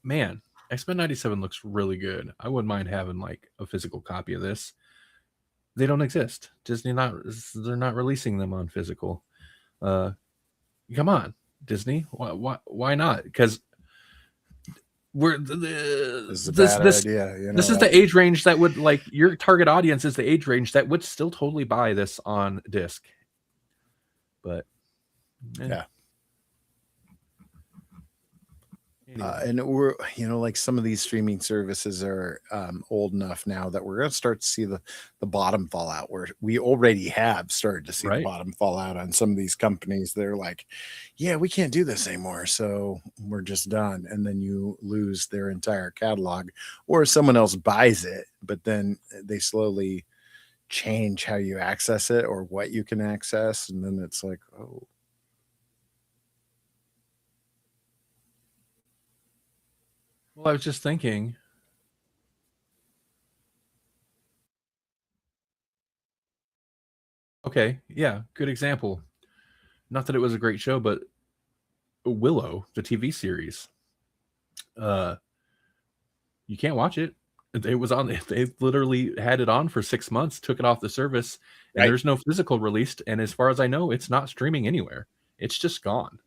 S1: man, X-Men 97 looks really good. I wouldn't mind having like a physical copy of this. They don't exist. They're not releasing them on physical. Come on, Disney. Why not? Because this is a bad idea. You know, this is the age range that would, like, your target audience is the age range that would still totally buy this on disc. But
S2: yeah. And we're, you know, like some of these streaming services are old enough now that we're going to start to see the bottom fall out, where we already have started to see the bottom fall out on some of these companies. They're like, yeah, we can't do this anymore, so we're just done. And then you lose their entire catalog, or someone else buys it, but then they slowly change how you access it or what you can access. And then it's like, oh.
S1: Well, I was just thinking. Okay, yeah, good example. Not that it was a great show, but Willow, the TV series. You can't watch it. It was on. They literally had it on for 6 months, took it off the service, and there's no physical released. And as far as I know, it's not streaming anywhere. It's just gone.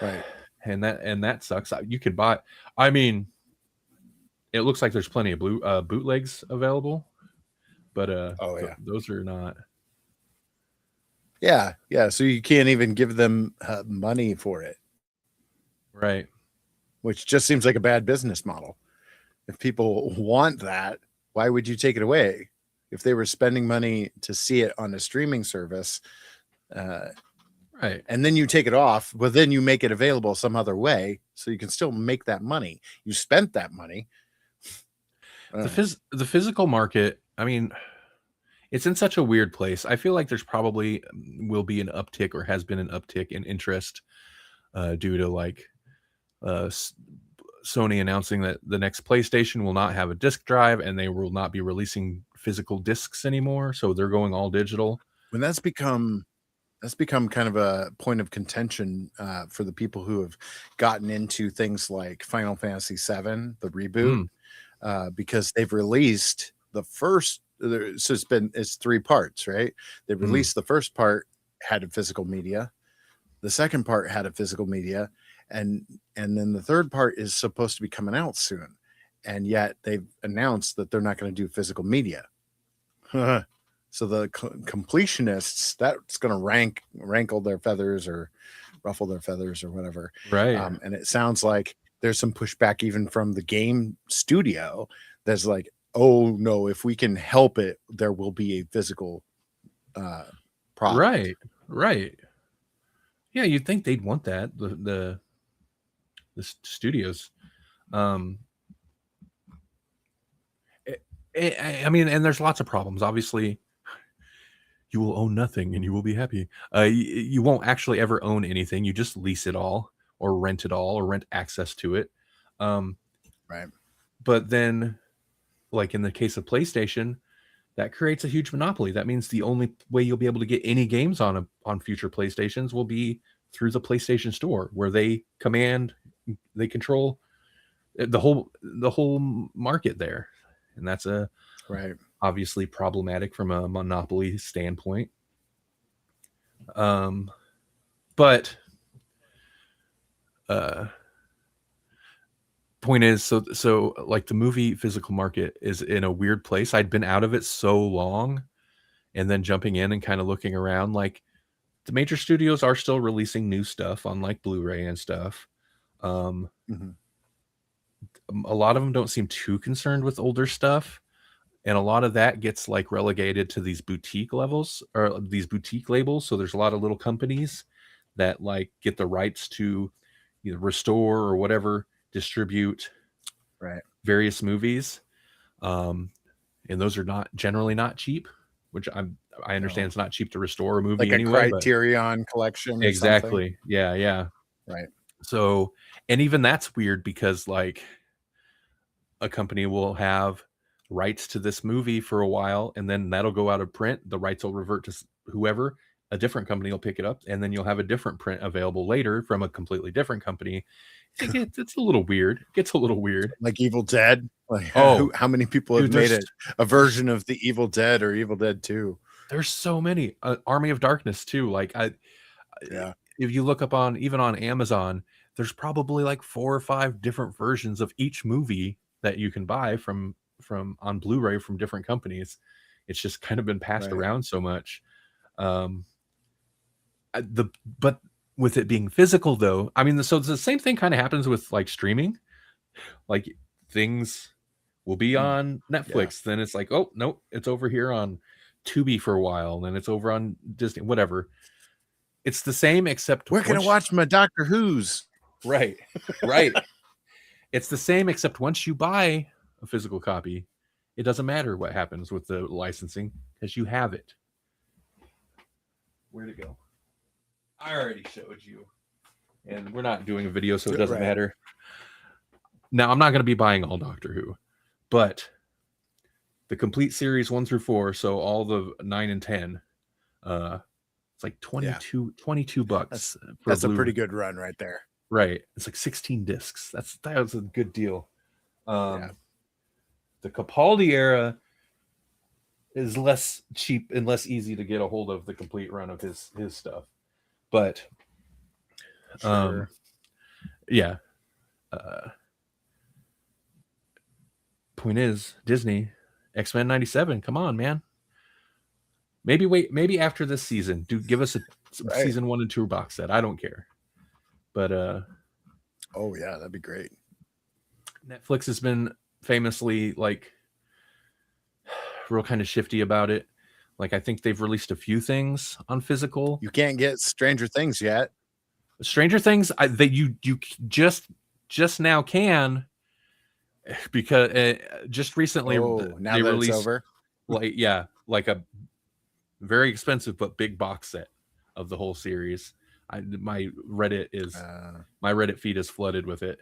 S2: Right.
S1: And that sucks. You could buy. I mean, it looks like there's plenty of bootlegs available, but those are not.
S2: Yeah. So you can't even give them money for it,
S1: right?
S2: Which just seems like a bad business model. If people want that, why would you take it away? If they were spending money to see it on a streaming service,
S1: right,
S2: and then you take it off, well, then you make it available some other way, so you can still make that money. You spent that money.
S1: The physical market, I mean, it's in such a weird place. I feel like there's probably will be an uptick, or has been an uptick in interest due to like Sony announcing that the next PlayStation will not have a disc drive, and they will not be releasing physical discs anymore. So they're going all digital.
S2: When that's become kind of a point of contention for the people who have gotten into things like Final Fantasy VII, the reboot, because they've released the first. So it's 3 parts, right? They released the first part, had a physical media. The second part had a physical media, and then the third part is supposed to be coming out soon. And yet they've announced that they're not going to do physical media. So the completionists, that's going to rankle their feathers or ruffle their feathers or whatever.
S1: Right.
S2: And it sounds like there's some pushback even from the game studio that's like, oh no, if we can help it, there will be a physical product.
S1: Right. Yeah, you'd think they'd want that. The studios. I mean, and there's lots of problems. Obviously, you will own nothing and you will be happy. You won't actually ever own anything. You just lease it all or rent it all or rent access to it.
S2: Right.
S1: But then, like in the case of PlayStation, that creates a huge monopoly. That means the only way you'll be able to get any games on future PlayStations will be through the PlayStation Store, where they control the whole market there, and that's
S2: right.
S1: obviously problematic from a monopoly standpoint. But point is, so like the movie physical market is in a weird place. I'd been out of it so long, and then jumping in and kind of looking around, like the major studios are still releasing new stuff on like Blu-ray and stuff.
S2: Mm-hmm.
S1: A lot of them don't seem too concerned with older stuff, and a lot of that gets like relegated to these boutique levels or these boutique labels. So there's a lot of little companies that like get the rights to either restore or whatever distribute
S2: right
S1: various movies, and those are not generally not cheap, which I understand it's not cheap to restore a movie
S2: like a
S1: anyway,
S2: Criterion collection or
S1: exactly
S2: something.
S1: yeah
S2: Right.
S1: So, and even that's weird because like a company will have rights to this movie for a while, and then that'll go out of print, the rights will revert to whoever, a different company will pick it up, and then you'll have a different print available later from a completely different company. It's a little weird. It gets a little weird.
S2: Like Evil Dead. Like,
S1: Oh,
S2: how many people have
S1: dude,
S2: made it a version of the Evil Dead or Evil Dead 2?
S1: There's so many. Army of Darkness too. Like if you look up on even on Amazon, there's probably like 4 or 5 different versions of each movie that you can buy from on Blu-ray from different companies. It's just kind of been passed around so much. But with it being physical though, I mean, so the same thing kind of happens with like streaming. Like things will be on Netflix, then it's like, oh nope, it's over here on Tubi for a while, then it's over on Disney, whatever. It's the same except
S2: where can I watch my Doctor Who's?
S1: Right. It's the same except once you buy a physical copy, it doesn't matter what happens with the licensing because you have it. Where'd it go? I already showed you. And we're not doing a video, so it doesn't matter. Now, I'm not going to be buying all Doctor Who, but the complete series 1 through 4, so all the 9 and 10, it's like 22 bucks.
S2: That's a pretty good run right there.
S1: Right. It's like 16 discs. That was a good deal. The Capaldi era is less cheap and less easy to get a hold of the complete run of his stuff. But yeah. Point is, Disney, X-Men 97, come on, man. Maybe after this season, give us a season 1 and 2 box set. I don't care. But
S2: oh yeah, that'd be great.
S1: Netflix has been famously like real kind of shifty about it. Like I think they've released a few things on physical.
S2: You can't get Stranger Things yet.
S1: Stranger Things, you just now can, because just recently
S2: now they released it's over.
S1: like a very expensive but big box set of the whole series. My Reddit feed is flooded with it.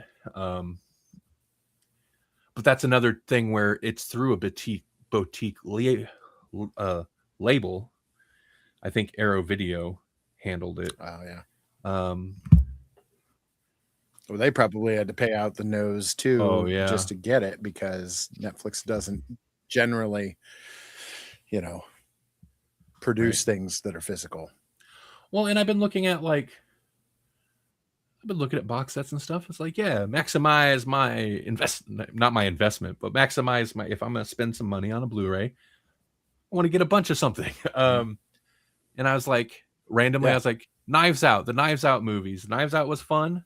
S1: But that's another thing where it's through a boutique label. I think Arrow Video handled it.
S2: Oh yeah. Well, they probably had to pay out the nose too, just to get it, because Netflix doesn't generally, produce things that are physical.
S1: Well, and I've been looking at box sets and stuff. It's like, maximize my not my investment, but maximize if I'm going to spend some money on a Blu-ray, I want to get a bunch of something. And I was like, randomly, I was like, Knives Out, the Knives Out movies. Knives Out was fun.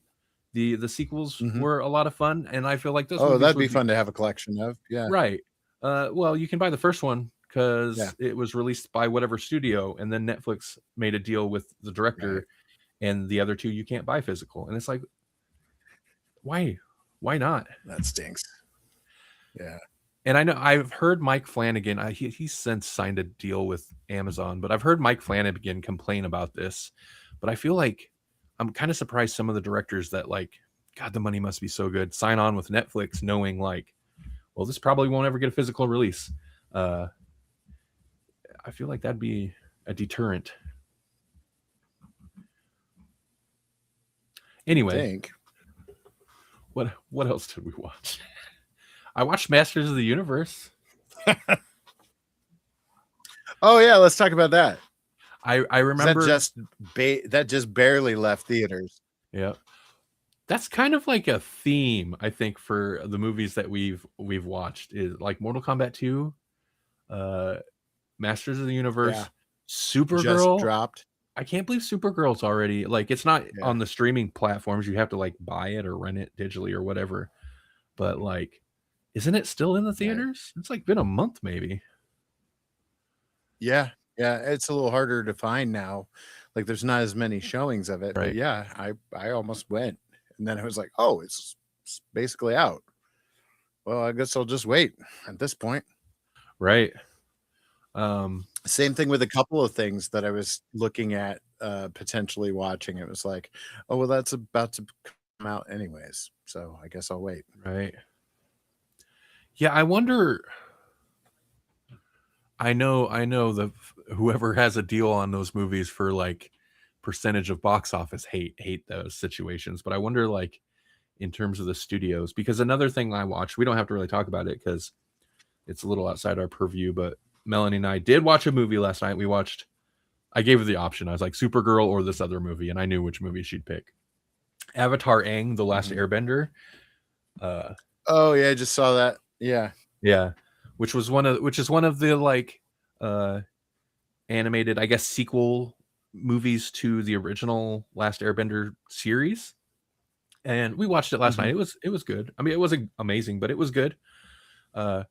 S1: The sequels were a lot of fun, and I feel like those.
S2: Oh, that'd be fun to have a collection of. Yeah.
S1: Right. Well, you can buy the first one because it was released by whatever studio, and then Netflix made a deal with the director, and the other 2 you can't buy physical. And it's like, why not?
S2: That stinks. Yeah.
S1: And I know I've heard Mike Flanagan. He's since signed a deal with Amazon, but I've heard Mike Flanagan complain about this. But I feel like I'm kind of surprised some of the directors that like, God, the money must be so good. Sign on with Netflix, knowing like, well, this probably won't ever get a physical release. I feel like that'd be a deterrent. Anyway, what else did we watch? I watched Masters of the Universe.
S2: Oh yeah, let's talk about that.
S1: I remember
S2: that just barely left theaters.
S1: Yeah. That's kind of like a theme, I think, for the movies that we've watched, is like Mortal Kombat 2, Masters of the Universe, Supergirl
S2: just dropped.
S1: I can't believe Supergirl's already like, it's not on the streaming platforms. You have to like buy it or rent it digitally or whatever. But like, isn't it still in the theaters? It's like been a month maybe.
S2: Yeah. Yeah, it's a little harder to find now. Like there's not as many showings of it. But yeah, I almost went. And then I was like, oh, it's basically out. Well, I guess I'll just wait at this point.
S1: Right.
S2: Same thing with a couple of things that I was looking at potentially watching. It was like, oh, well, that's about to come out anyways. So I guess I'll wait.
S1: Right. Yeah, I wonder. I know the whoever has a deal on those movies for like percentage of box office hate those situations. But I wonder like in terms of the studios, because another thing I watched, we don't have to really talk about it because it's a little outside our purview, but Melanie and I did watch a movie last night. I gave her the option. I was like Supergirl or this other movie, and I knew which movie she'd pick. Avatar Aang, The Last Airbender.
S2: Oh yeah, I just saw that. Yeah.
S1: Yeah. Which is one of the like animated, I guess, sequel movies to the original Last Airbender series. And we watched it last night. It was good. I mean, it wasn't amazing, but it was good. But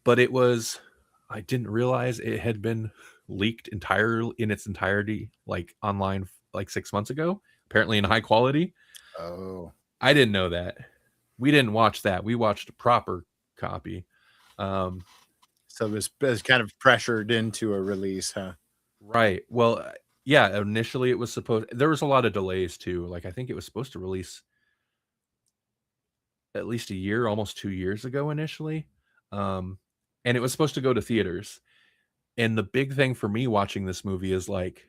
S1: I didn't realize it had been leaked in its entirety, like online, like 6 months ago, apparently in high quality.
S2: Oh,
S1: I didn't know that. We didn't watch that. We watched a proper copy.
S2: So it was kind of pressured into a release, huh?
S1: Right. Well, yeah, initially it was there was a lot of delays too. Like I think it was supposed to release at least a year, almost 2 years ago initially. And it was supposed to go to theaters. And the big thing for me watching this movie is like,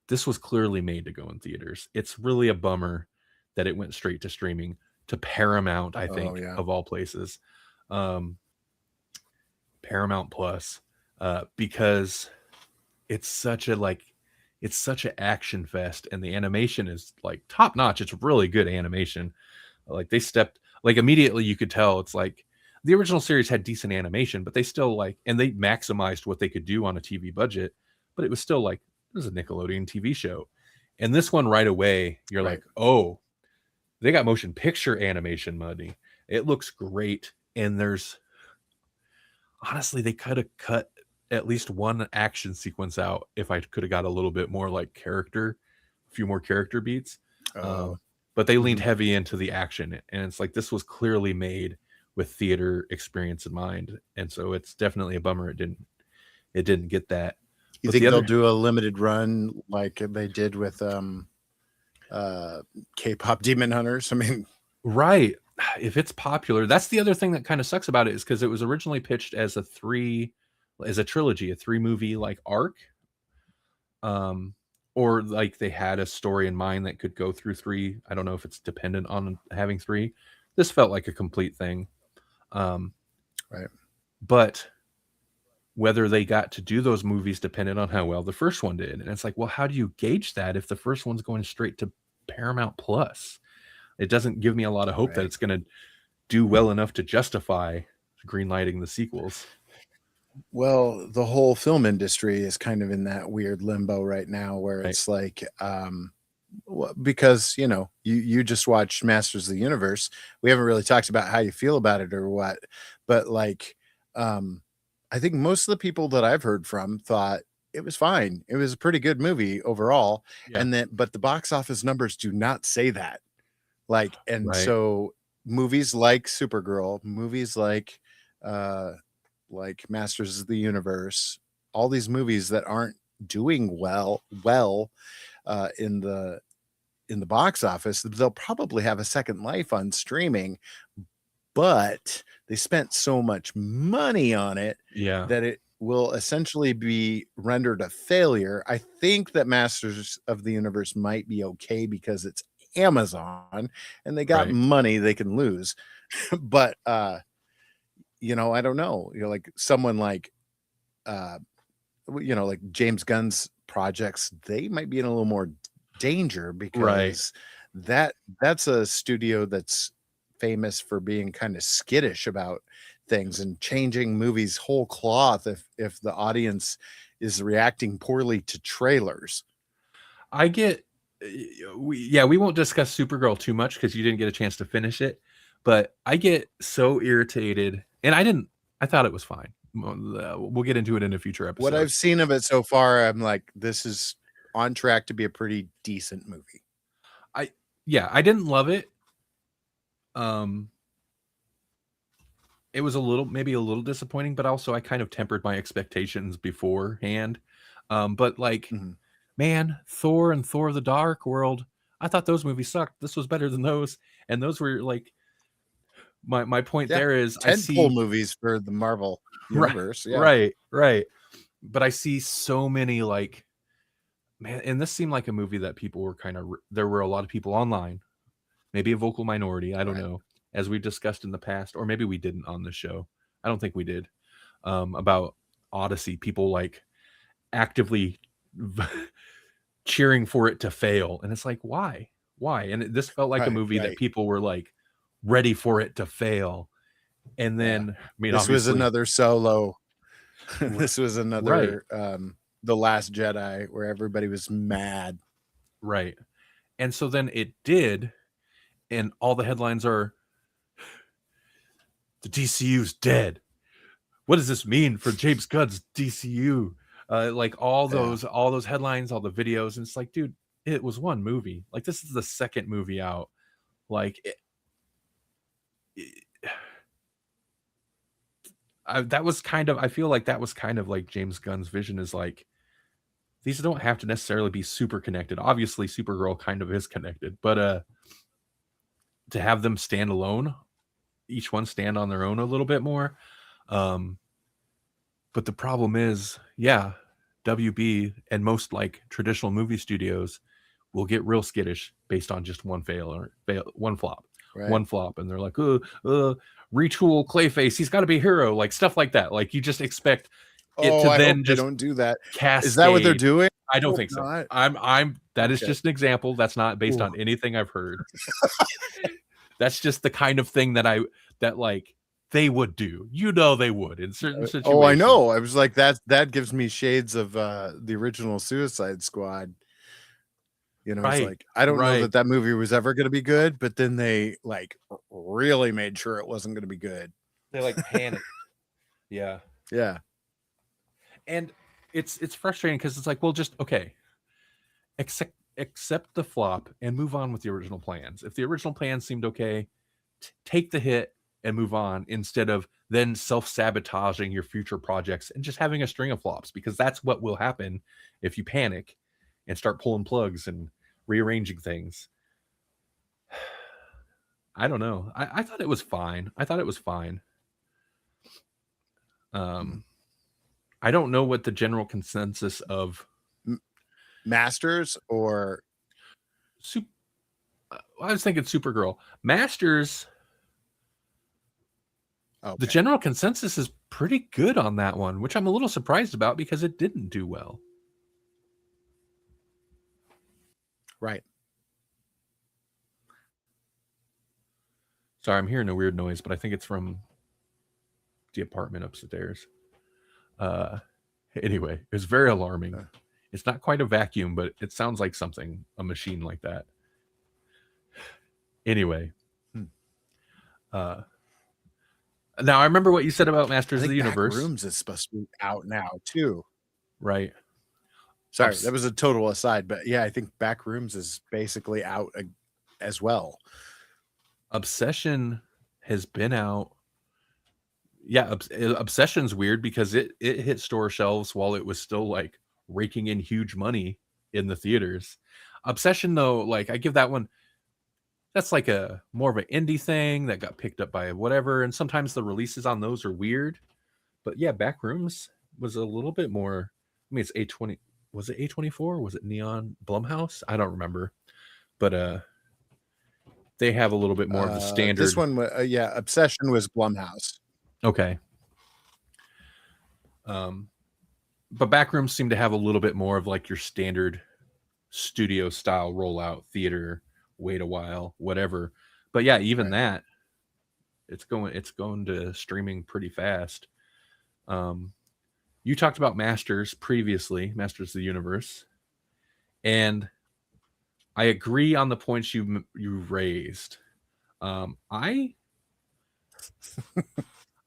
S1: this was clearly made to go in theaters. It's really a bummer that it went straight to streaming, to Paramount, I think, of all places. Paramount Plus, because it's such an action fest, and the animation is like top notch. It's really good animation. Like immediately you could tell it's like the original series had decent animation, but they still and they maximized what they could do on a TV budget, but it was still like, this is a Nickelodeon TV show. And this one right away, you're like, oh, they got motion picture animation money. It looks great. And honestly, they could have cut at least one action sequence out if I could have got a little bit more like a few more character beats. But they leaned heavy into the action, and it's like, this was clearly made with theater experience in mind. And so it's definitely a bummer it didn't get that.
S2: You think they'll do a limited run like they did with K-pop Demon Hunters? I mean,
S1: right. If it's popular, that's the other thing that kind of sucks about it, is because it was originally pitched as a trilogy, a 3-movie like arc. Or like they had a story in mind that could go through 3. I don't know if it's dependent on having 3. This felt like a complete thing.
S2: Right.
S1: But whether they got to do those movies depended on how well the first one did. And it's like, well, how do you gauge that if the first one's going straight to Paramount Plus? It doesn't give me a lot of hope that it's going to do well enough to justify greenlighting the sequels.
S2: Well, the whole film industry is kind of in that weird limbo right now where it's like, because, you just watched Masters of the Universe. We haven't really talked about how you feel about it or what, but like, I think most of the people that I've heard from thought it was fine. It was a pretty good movie overall. But the box office numbers do not say that. So movies like Supergirl, movies like like Masters of the Universe, all these movies that aren't doing well in the box office, they'll probably have a second life on streaming, but they spent so much money on it that it will essentially be rendered a failure. I think that Masters of the Universe might be okay because it's Amazon and they got money they can lose. But you know, I don't know. You know, like someone like you know, like James Gunn's projects, they might be in a little more danger because that's a studio that's famous for being kind of skittish about things and changing movies whole cloth if the audience is reacting poorly to trailers.
S1: I get we won't discuss Supergirl too much because you didn't get a chance to finish it, but I get so irritated, and I thought it was fine. We'll get into it in a future episode.
S2: What I've seen of it so far, I'm like, this is on track to be a pretty decent movie.
S1: I didn't love it. It was maybe a little disappointing, but also I kind of tempered my expectations beforehand. But like, man, Thor and Thor of the Dark World, I thought those movies sucked. This was better than those, and those were like my point. There is I see
S2: movies for the Marvel universe,
S1: right. But I see so many like, man, and this seemed like a movie that people were there were a lot of people online, maybe a vocal minority, I don't know, as we discussed in the past, or maybe we didn't on this show. I don't think we did, about Odyssey. People like actively cheering for it to fail, and it's like, why? And this felt like a movie that people were like ready for it to fail. And then I mean,
S2: this was another Solo. This was another The Last Jedi, where everybody was mad.
S1: Right. And so then it did, and all the headlines are, the DCU's dead. What does this mean for James Gunn's DCU? Like all those headlines, all the videos, and it's like, dude, it was one movie. Like, this is the second movie out. Like, that was kind of, I feel like that was kind of like James Gunn's vision, is like, these don't have to necessarily be super connected. Obviously, Supergirl kind of is connected, but to have them stand alone, each one stand on their own a little bit more. But the problem is, WB and most like traditional movie studios will get real skittish based on just one flop, and they're like, retool Clayface, he's got to be a hero, like stuff like that. Like, you just expect it to then just
S2: don't do that.
S1: Cascade.
S2: Is that what they're doing?
S1: I don't think so. That is just an example. That's not based on anything I've heard. That's just the kind of thing that like they would do. You know, they would in certain situations.
S2: Oh, I know. I was like, that gives me shades of the original Suicide Squad. You know, it's like, I don't know that movie was ever going to be good, but then they like really made sure it wasn't going to be good.
S1: They like panicked. Yeah. And it's frustrating because it's like, well, just accept the flop and move on with the original plans. If the original plans seemed okay, take the hit and move on, instead of then self-sabotaging your future projects and just having a string of flops, because that's what will happen if you panic and start pulling plugs and rearranging things. I don't know. I thought it was fine. I don't know what the general consensus of
S2: Masters or
S1: I was thinking Supergirl. Masters, the general consensus is pretty good on that one, which I'm a little surprised about because it didn't do well.
S2: Right.
S1: Sorry, I'm hearing a weird noise, but I think it's from the apartment upstairs. Anyway, it was very alarming. It's not quite a vacuum, but it sounds like a machine like that. Anyway. Now I remember what you said about Masters of the Universe.
S2: Backrooms is supposed to be out now too.
S1: Right.
S2: Sorry, that was a total aside, but yeah, I think Backrooms is basically out as well.
S1: Obsession has been out. yeah, Obsession's weird because it hit store shelves while it was still like raking in huge money in the theaters. Obsession though, like I give that one, that's like a more of an indie thing that got picked up by whatever, and sometimes the releases on those are weird. But yeah, Backrooms was a little bit more. I mean, it's A20. Was it A24? Was it Neon Blumhouse? I don't remember. But they have a little bit more of the standard.
S2: This one, yeah, Obsession was Blumhouse.
S1: Okay. But Backrooms seem to have a little bit more of like your standard studio style rollout theater. Wait a while, whatever. But yeah, even that, it's going to streaming pretty fast. You talked about Masters previously, Masters of the Universe, and I agree on the points you raised. I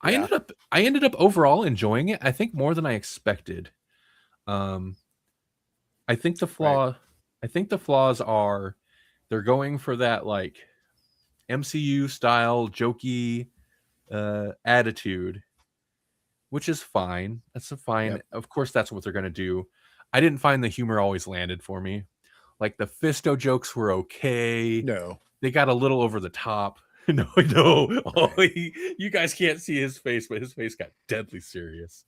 S1: ended up overall enjoying it. I think more than I expected. I think the flaws are they're going for that like MCU style jokey attitude, which is fine. That's a fine. Yep. Of course, that's what they're going to do. I didn't find the humor always landed for me. Like the Fisto jokes were okay.
S2: No,
S1: they got a little over the top. No. Oh, you guys can't see his face, but his face got deadly serious.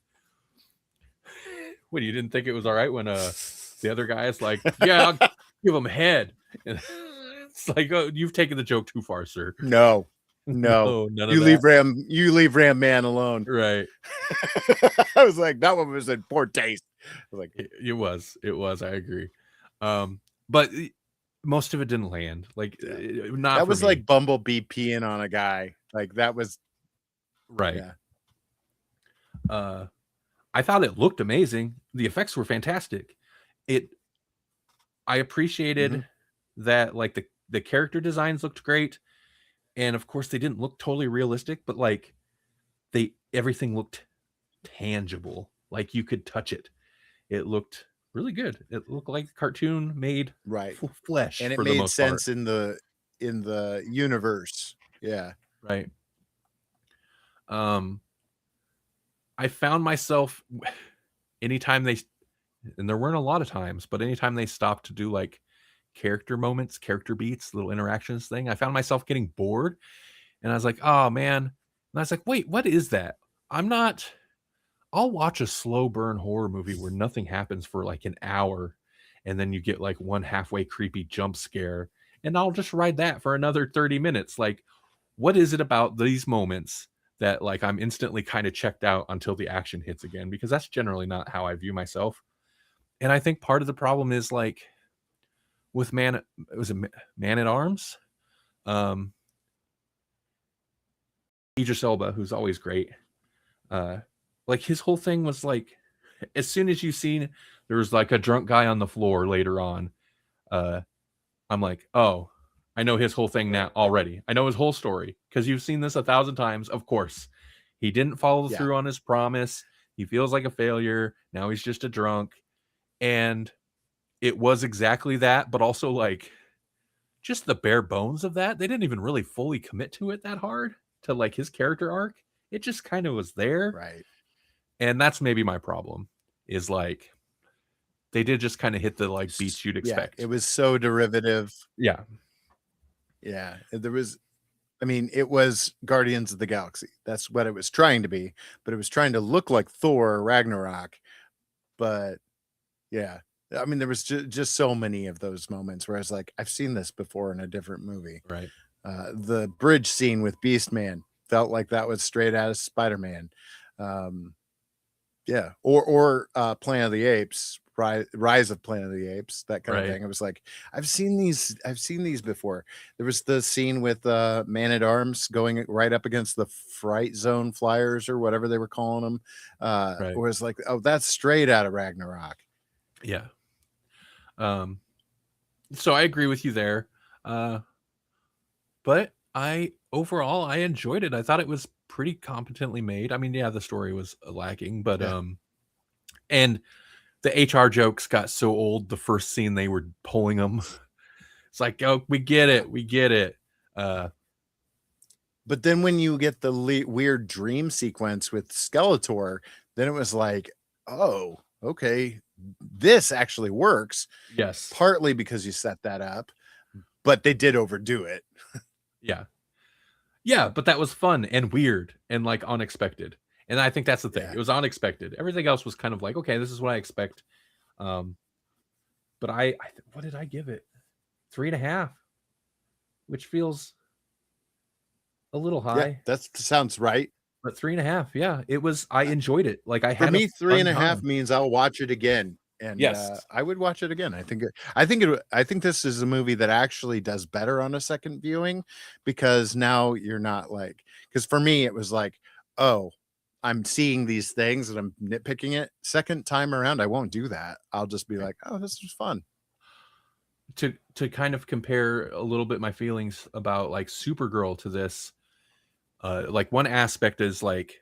S1: What, you didn't think it was all right when the other guy is like, yeah, I'll give him head. And it's like, oh, you've taken the joke too far, sir.
S2: No. You leave Ram Man alone.
S1: Right.
S2: I was like, that one was in poor taste. I was like,
S1: it was. I agree. But most of it didn't land. Like, not
S2: that was
S1: me.
S2: like Bumblebee peeing on a guy. Like that was
S1: right. Yeah. I thought it looked amazing. The effects were fantastic. I appreciated that, like the character designs looked great, and of course they didn't look totally realistic, but like everything looked tangible. Like you could touch it. It looked really good. It looked like cartoon made flesh,
S2: and it
S1: for
S2: made
S1: the most
S2: sense
S1: part.
S2: in the universe. Yeah,
S1: right. I found myself anytime and there weren't a lot of times, but anytime they stopped to do like character moments, character beats, little interactions thing, I found myself getting bored, and I was like, oh man. And I was like, wait, what is that? I'll watch a slow burn horror movie where nothing happens for like an hour, and then you get like one halfway creepy jump scare, and I'll just ride that for another 30 minutes. Like, what is it about these moments that like I'm instantly kind of checked out until the action hits again? Because that's generally not how I view myself. And I think part of the problem is like with Man at Arms, Idris Elba, who's always great. Like his whole thing was like, as soon as you seen there was like a drunk guy on the floor later on, I'm like, oh, I know his whole thing now already. I know his whole story because you've seen this 1,000 times. Of course, he didn't follow through on his promise. He feels like a failure. Now he's just a drunk. And it was exactly that, but also like just the bare bones of that. They didn't even really fully commit to it that hard, to like his character arc. It just kind of was there.
S2: Right.
S1: And that's maybe my problem, is like they did just kind of hit the like beats you'd expect.
S2: It was so derivative.
S1: Yeah.
S2: There was, I mean, it was Guardians of the Galaxy. That's what it was trying to be, but it was trying to look like Thor Ragnarok. But yeah, I mean, there was just so many of those moments where I was like, I've seen this before in a different movie.
S1: Right.
S2: The bridge scene with Beastman felt like that was straight out of Spider-Man. Yeah. Or Planet of the Apes, Rise of Planet of the Apes, that kind of thing. It was like, I've seen these before. There was the scene with Man at Arms going right up against the Fright Zone Flyers or whatever they were calling them. It was like, oh, that's straight out of Ragnarok.
S1: Yeah. So I agree with you there. But overall I enjoyed it. I thought it was pretty competently made. I mean, yeah, the story was lacking, but and the HR jokes got so old the first scene they were pulling them. It's like, oh, we get it.
S2: The But then when you get the weird dream sequence with Skeletor, then it was like, oh, okay, this actually works.
S1: Yes.
S2: Partly because you set that up, but they did overdo it.
S1: Yeah. Yeah, but that was fun and weird and like unexpected. And I think that's the thing.
S2: Yeah.
S1: It was unexpected. Everything else was kind of like, okay, this is what I expect. But what did I give it? 3.5, which feels a little
S2: Yeah,
S1: high.
S2: that sounds right.
S1: But 3.5, yeah, it was. I enjoyed it. Like I
S2: For
S1: had
S2: me,
S1: a fun
S2: 3.5
S1: time.
S2: means I'll watch it again, and
S1: Yes.
S2: I would watch it again. I think this is a movie that actually does better on a second viewing, because now you're not like, because for me it was like, oh, I'm seeing these things and I'm nitpicking it. Second time around, I won't do that. I'll just be like, oh, this was fun.
S1: To kind of compare a little bit my feelings about like Supergirl to this, like one aspect is like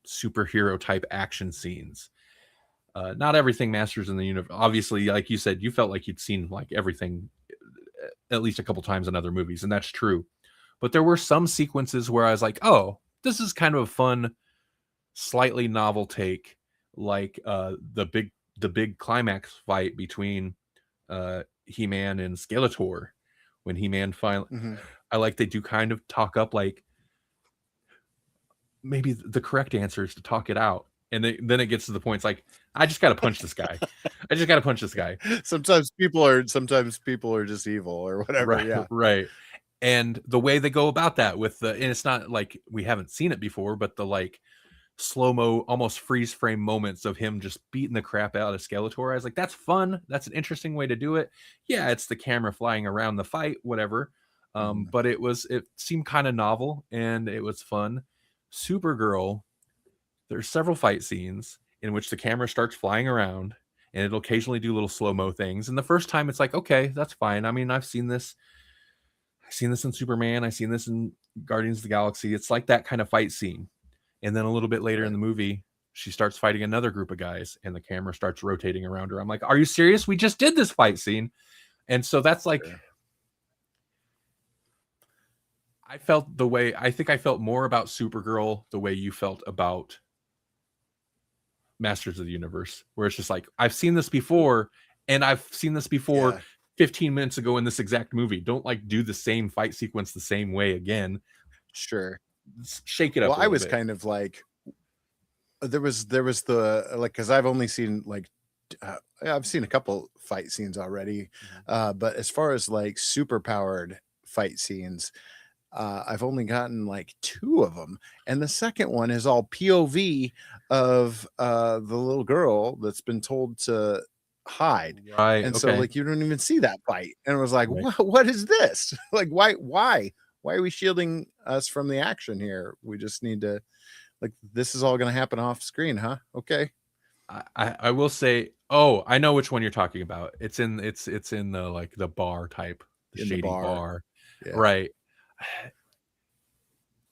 S1: superhero type action scenes. Not everything Masters in the Universe. Obviously, like you said, you felt like you'd seen like everything at least a couple times in other movies, and that's true. But there were some sequences where I was like, "Oh, this is kind of a fun, slightly novel take." Like the big climax fight between He-Man and Skeletor, when He-Man finally.
S2: Mm-hmm.
S1: I like they do kind of talk up like maybe the correct answer is to talk it out. And then it gets to the point. It's like, I just got to punch this guy. I just got to punch this guy.
S2: Sometimes people are just evil or whatever.
S1: Right.
S2: Yeah.
S1: Right. And the way they go about that and it's not like we haven't seen it before, but the like slow-mo, almost freeze frame moments of him just beating the crap out of Skeletor. I was like, that's fun. That's an interesting way to do it. Yeah, it's the camera flying around the fight, whatever. But it seemed kind of novel and it was fun. Supergirl, there's several fight scenes in which the camera starts flying around and it'll occasionally do little slow-mo things. And the first time it's like, okay, that's fine. I mean, I've seen this in Superman, I've seen this in Guardians of the Galaxy. It's like that kind of fight scene. And then a little bit later in the movie, she starts fighting another group of guys and the camera starts rotating around her. I'm like, are you serious? We just did this fight scene. And so that's like, I think I felt more about Supergirl the way you felt about Masters of the Universe, where it's just like, I've seen this before, and I've seen this before 15 minutes ago in this exact movie. Don't like do the same fight sequence the same way again.
S2: Sure.
S1: Shake it up.
S2: Well, I was kind of like, there was the, like, because I've only seen like, I've seen a couple fight scenes already, but as far as like super powered fight scenes, I've only gotten like 2 of them, and the second one is all POV of the little girl that's been told to hide,
S1: right?
S2: And so like you don't even see that fight, and it was like, what is this? Like, why are we shielding us from the action here? We just need to, like, this is all going to happen off screen, huh? Okay.
S1: I will say, oh, I know which one you're talking about. It's in the like the bar type, the shady bar. Yeah. Right.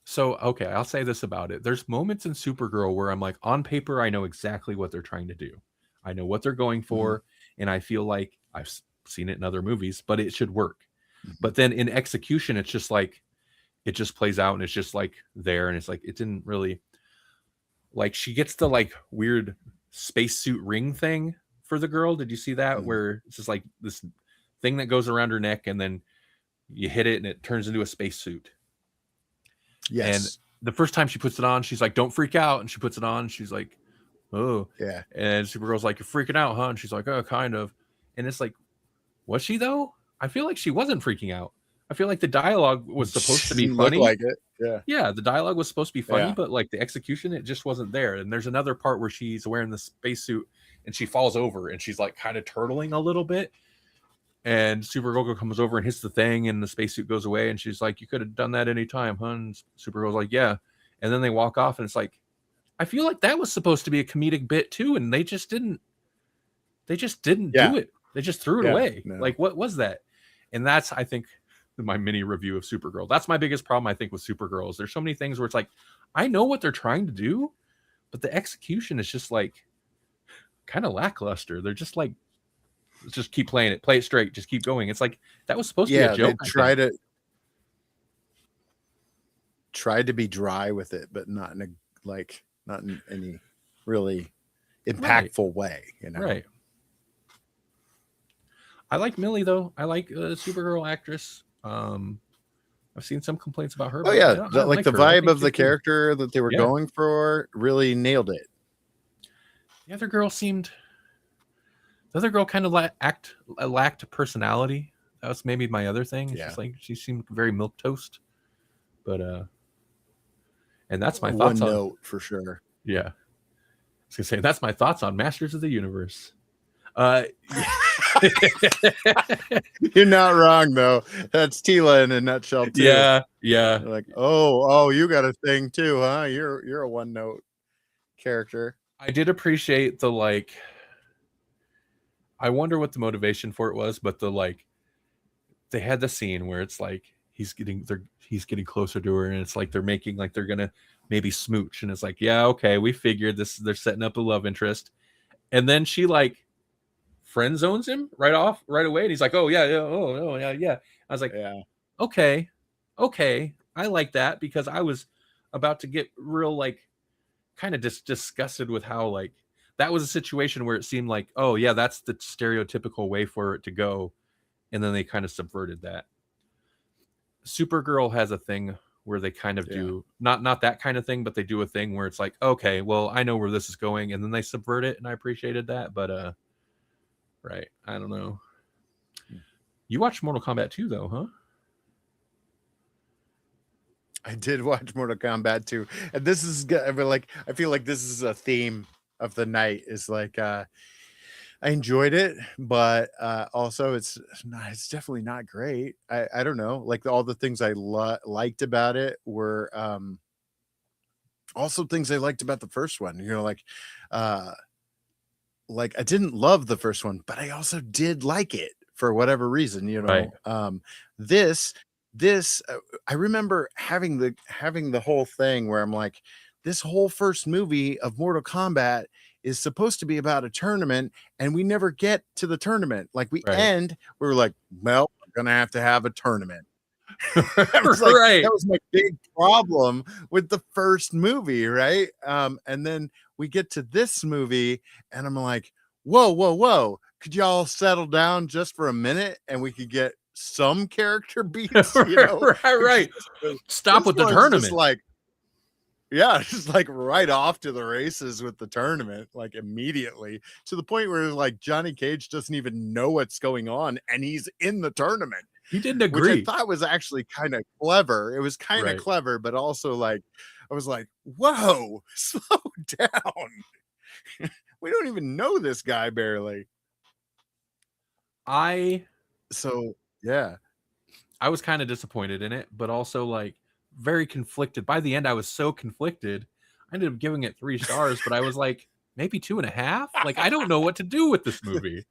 S1: So, okay, I'll say this about it. There's moments in Supergirl where I'm like, on paper, I know exactly what they're trying to do. I know what they're going for, and I feel like I've seen it in other movies, but it should work. But then in execution, it's just like, it just plays out, and it's just like there, and it's like, it didn't really, like, she gets the like weird spacesuit ring thing for the girl. Did you see that? Where it's just like this thing that goes around her neck, and then you hit it, and it turns into a spacesuit. Yes. And the first time she puts it on, she's like, don't freak out. And she puts it on. And she's like, oh. Yeah. And Supergirl's like, you're freaking out, huh? And she's like, oh, kind of. And it's like, was she, though? I feel like she wasn't freaking out. I feel like the dialogue was supposed to be funny.
S2: Look like it. Yeah.
S1: Yeah. The dialogue was supposed to be funny, but like the execution, it just wasn't there. And there's another part where she's wearing the spacesuit and she falls over and she's like kind of turtling a little bit. And Supergirl comes over and hits the thing, and the spacesuit goes away. And she's like, "You could have done that anytime, huh?" And Supergirl's like, "Yeah." And then they walk off, and it's like, I feel like that was supposed to be a comedic bit too, and they just didn't. They just didn't do it. They just threw it away. No. Like, what was that? And that's, I think, my mini review of Supergirl. That's my biggest problem, I think, with Supergirl. Is there's so many things where it's like, I know what they're trying to do, but the execution is just like kind of lackluster. They're just like, let's just keep playing it, play it straight, just keep going. It's like that was supposed to be a joke.
S2: They try to. tried to be dry with it, but not in any really impactful way, you know.
S1: Right. I like Millie though. I like Supergirl actress. I've seen some complaints about her.
S2: Oh yeah,
S1: I
S2: like the
S1: her.
S2: vibe of the character that they were going for really nailed it.
S1: The other girl kind of lacked personality. That was maybe my other thing. It's just like she seemed very milquetoast. But and that's my thoughts on
S2: note for sure.
S1: Yeah. I was gonna say that's my thoughts on Masters of the Universe.
S2: You're not wrong though. That's Tila in a nutshell too.
S1: Yeah.
S2: You're like, oh, you got a thing too, huh? You're a one note character.
S1: I did appreciate the like. I wonder what the motivation for it was, but the like, they had the scene where it's like he's getting closer to her, and it's like they're making like they're gonna maybe smooch, and it's like, yeah, okay, we figured this. They're setting up a love interest, and then she like friend zones him right away, and he's like, oh yeah, yeah. I was like,
S2: yeah,
S1: okay, I like that, because I was about to get real like kind of disgusted with how like that was a situation where it seemed like, oh yeah, that's the stereotypical way for it to go, and then they kind of subverted that. Supergirl has a thing where they kind of do not that kind of thing, but they do a thing where it's like, okay, well, I know where this is going, and then they subvert it, and I appreciated that. But right, I don't know. You watched Mortal Kombat 2 though, huh?
S2: I did watch Mortal Kombat 2, and this is like, I feel like this is a theme of the night. Is like I enjoyed it, but also it's definitely not great. I don't know, like all the things I liked about it were also things I liked about the first one. You know, like I didn't love the first one, but I also did like it for whatever reason, you know.
S1: Right.
S2: This I remember having the whole thing where I'm like, this whole first movie of Mortal Kombat is supposed to be about a tournament, and we never get to the tournament. Like we were like, well, we're gonna have to have a tournament. That was like, that was my big problem with the first movie, right? And then we get to this movie, and I'm like, whoa, could y'all settle down just for a minute, and we could get some character beats, you know?
S1: right. Stop with the tournament.
S2: Just like, yeah, just like right off to the races with the tournament, like immediately, to the point where like Johnny Cage doesn't even know what's going on, and he's in the tournament.
S1: He didn't agree.
S2: Which I thought was actually kind of clever. It was kind of clever, but also like, I was like, whoa, slow down. We don't even know this guy barely. Yeah,
S1: I was kind of disappointed in it, but also like very conflicted. By the end, I was so conflicted. I ended up giving it 3 stars, but I was like, maybe 2.5. Like, I don't know what to do with this movie.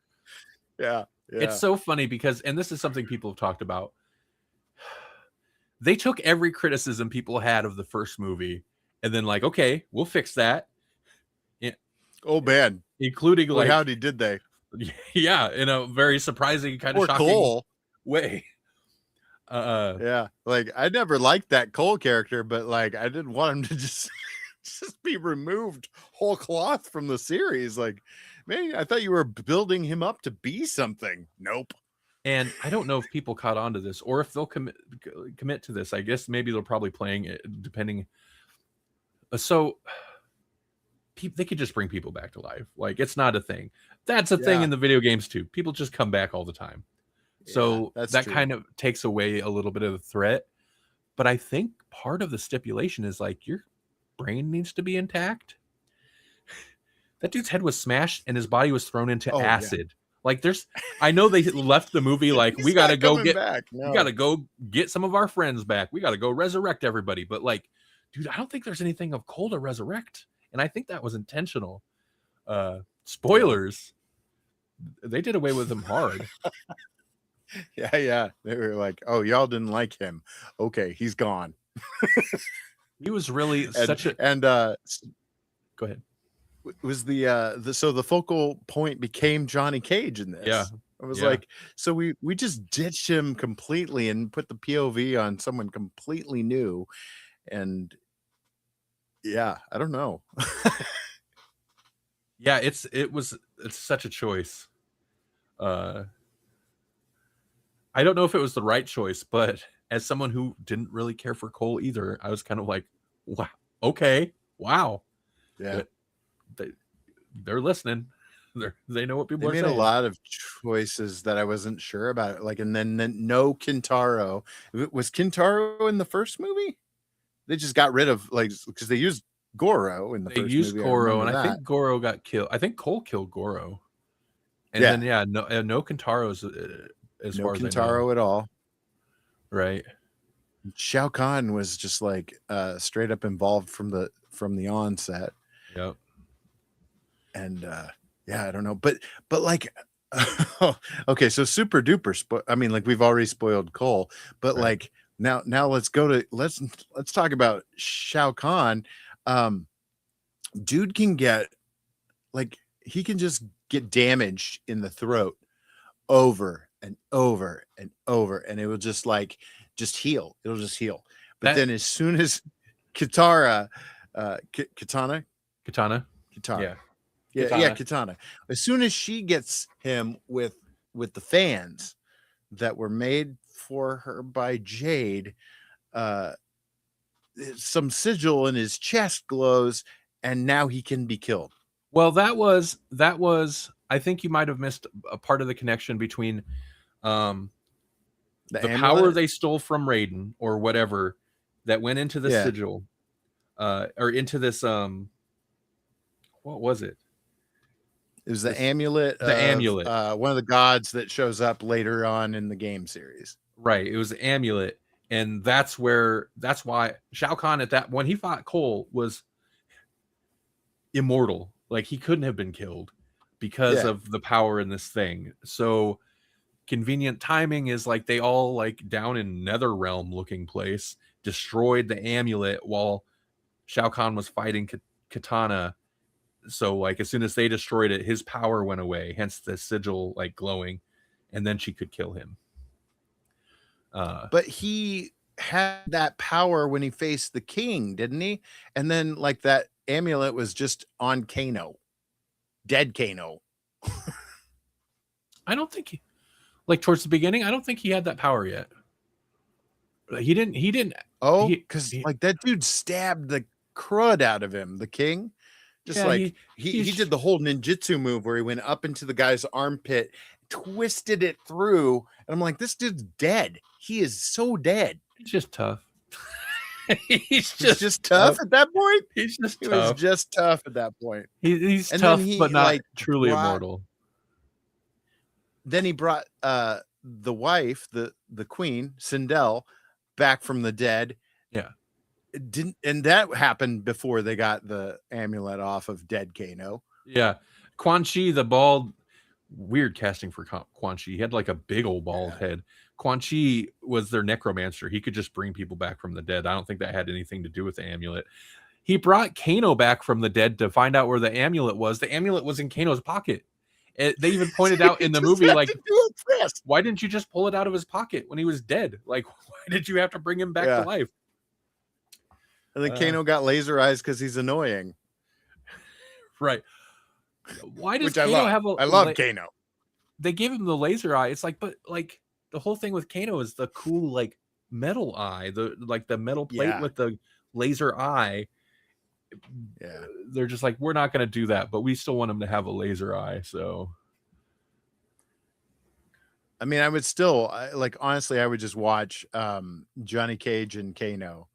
S2: Yeah.
S1: It's so funny because, and this is something people have talked about, they took every criticism people had of the first movie and then like, okay, we'll fix that.
S2: Oh man,
S1: including like,
S2: howdy did they?
S1: Yeah, in a very surprising kind of shocking way.
S2: Yeah, like I never liked that Cole character, but like I didn't want him to just be removed whole cloth from the series. Like, man, I thought you were building him up to be something. Nope.
S1: And I don't know if people caught on to this or if they'll commit to this. I guess maybe they're probably playing it depending. So they could just bring people back to life. Like, it's not a thing. That's a thing in the video games too. People just come back all the time. So that kind of takes away a little bit of the threat. But I think part of the stipulation is like your brain needs to be intact. That dude's head was smashed and his body was thrown into acid. Like I know they left the movie like we gotta go get some of our friends back. We gotta go resurrect everybody. But like, dude, I don't think there's anything of Cole to resurrect. And I think that was intentional. Spoilers. They did away with him hard.
S2: Yeah. They were like, oh, y'all didn't like him. Okay, he's gone.
S1: He was really
S2: go
S1: ahead.
S2: Was so the focal point became Johnny Cage in this.
S1: Yeah.
S2: I was like, so we just ditched him completely and put the POV on someone completely new. And yeah, I don't know.
S1: Yeah, it's such a choice. I don't know if it was the right choice, but as someone who didn't really care for Cole either, I was kind of like, wow, okay, wow.
S2: Yeah.
S1: They're listening. They know what people
S2: They
S1: are
S2: made
S1: saying.
S2: a lot of choices that I wasn't sure about. Like, and then no Kintaro. Was Kintaro in the first movie? They just got rid of, like, because they used Goro in the
S1: They
S2: first
S1: used
S2: movie. I
S1: Goro,
S2: remember
S1: and I
S2: that.
S1: think Goro got killed. I think Cole killed Goro. And then no Kintaros as
S2: no
S1: far as I know.
S2: Kintaro at all.
S1: Right.
S2: Shao Kahn was just like straight up involved from the onset.
S1: Yep.
S2: And yeah, I don't know, but like okay, so super duper I mean, like, we've already spoiled Cole, but
S1: Right.
S2: like now let's talk about Shao Kahn. Dude can get, like, he can just get damaged in the throat over and over and over, and it will just heal. It'll just heal. But then as soon as Katara, Katana, yeah, Katana. As soon as she gets him with the fans that were made for her by Jade, some sigil in his chest glows, and now he can be killed.
S1: Well, that was I think you might have missed a part of the connection between the power they stole from Raiden or whatever that went into the sigil, or into this what was it?
S2: It was the amulet.
S1: The amulet.
S2: One of the gods that shows up later on in the game series.
S1: Right. It was the amulet. And that's why Shao Kahn when he fought Cole was immortal. Like, he couldn't have been killed because of the power in this thing. So convenient timing is, like, they all, like, down in Nether Realm looking place destroyed the amulet while Shao Kahn was fighting Katana. So, like, as soon as they destroyed it, his power went away, hence the sigil, like, glowing, and then she could kill him.
S2: But he had that power when he faced the king, didn't he? And then, like, that amulet was just on Kano, dead Kano.
S1: I don't think like, towards the beginning, I don't think he had that power yet. He didn't.
S2: Oh, because like, that dude stabbed the crud out of him, the king. Just he did the whole ninjutsu move where he went up into the guy's armpit, twisted it through, and I'm like, this dude's dead. He is so dead.
S1: He's just tough.
S2: He's just tough at that point.
S1: He
S2: was just tough at that point.
S1: He's tough, but not like truly immortal.
S2: Then he brought the wife, the queen, Sindel, back from the dead.
S1: Yeah.
S2: And that happened before they got the amulet off of dead Kano.
S1: Yeah. Quan Chi, the bald, weird casting for Quan Chi. He had like a big old bald head. Quan Chi was their necromancer. He could just bring people back from the dead. I don't think that had anything to do with the amulet. He brought Kano back from the dead to find out where the amulet was. The amulet was in Kano's pocket. They even pointed out in the movie, like, why didn't you just pull it out of his pocket when he was dead? Like, why did you have to bring him back to life?
S2: And then Kano got laser eyes because he's annoying.
S1: Right. Why does Kano have a...
S2: I love Kano.
S1: They gave him the laser eye. It's like, but like, the whole thing with Kano is the cool, like, metal eye. The metal plate with the laser eye.
S2: Yeah.
S1: They're just like, we're not going to do that, but we still want him to have a laser eye. So,
S2: I mean, I would still, like, honestly, I would just watch Johnny Cage and Kano.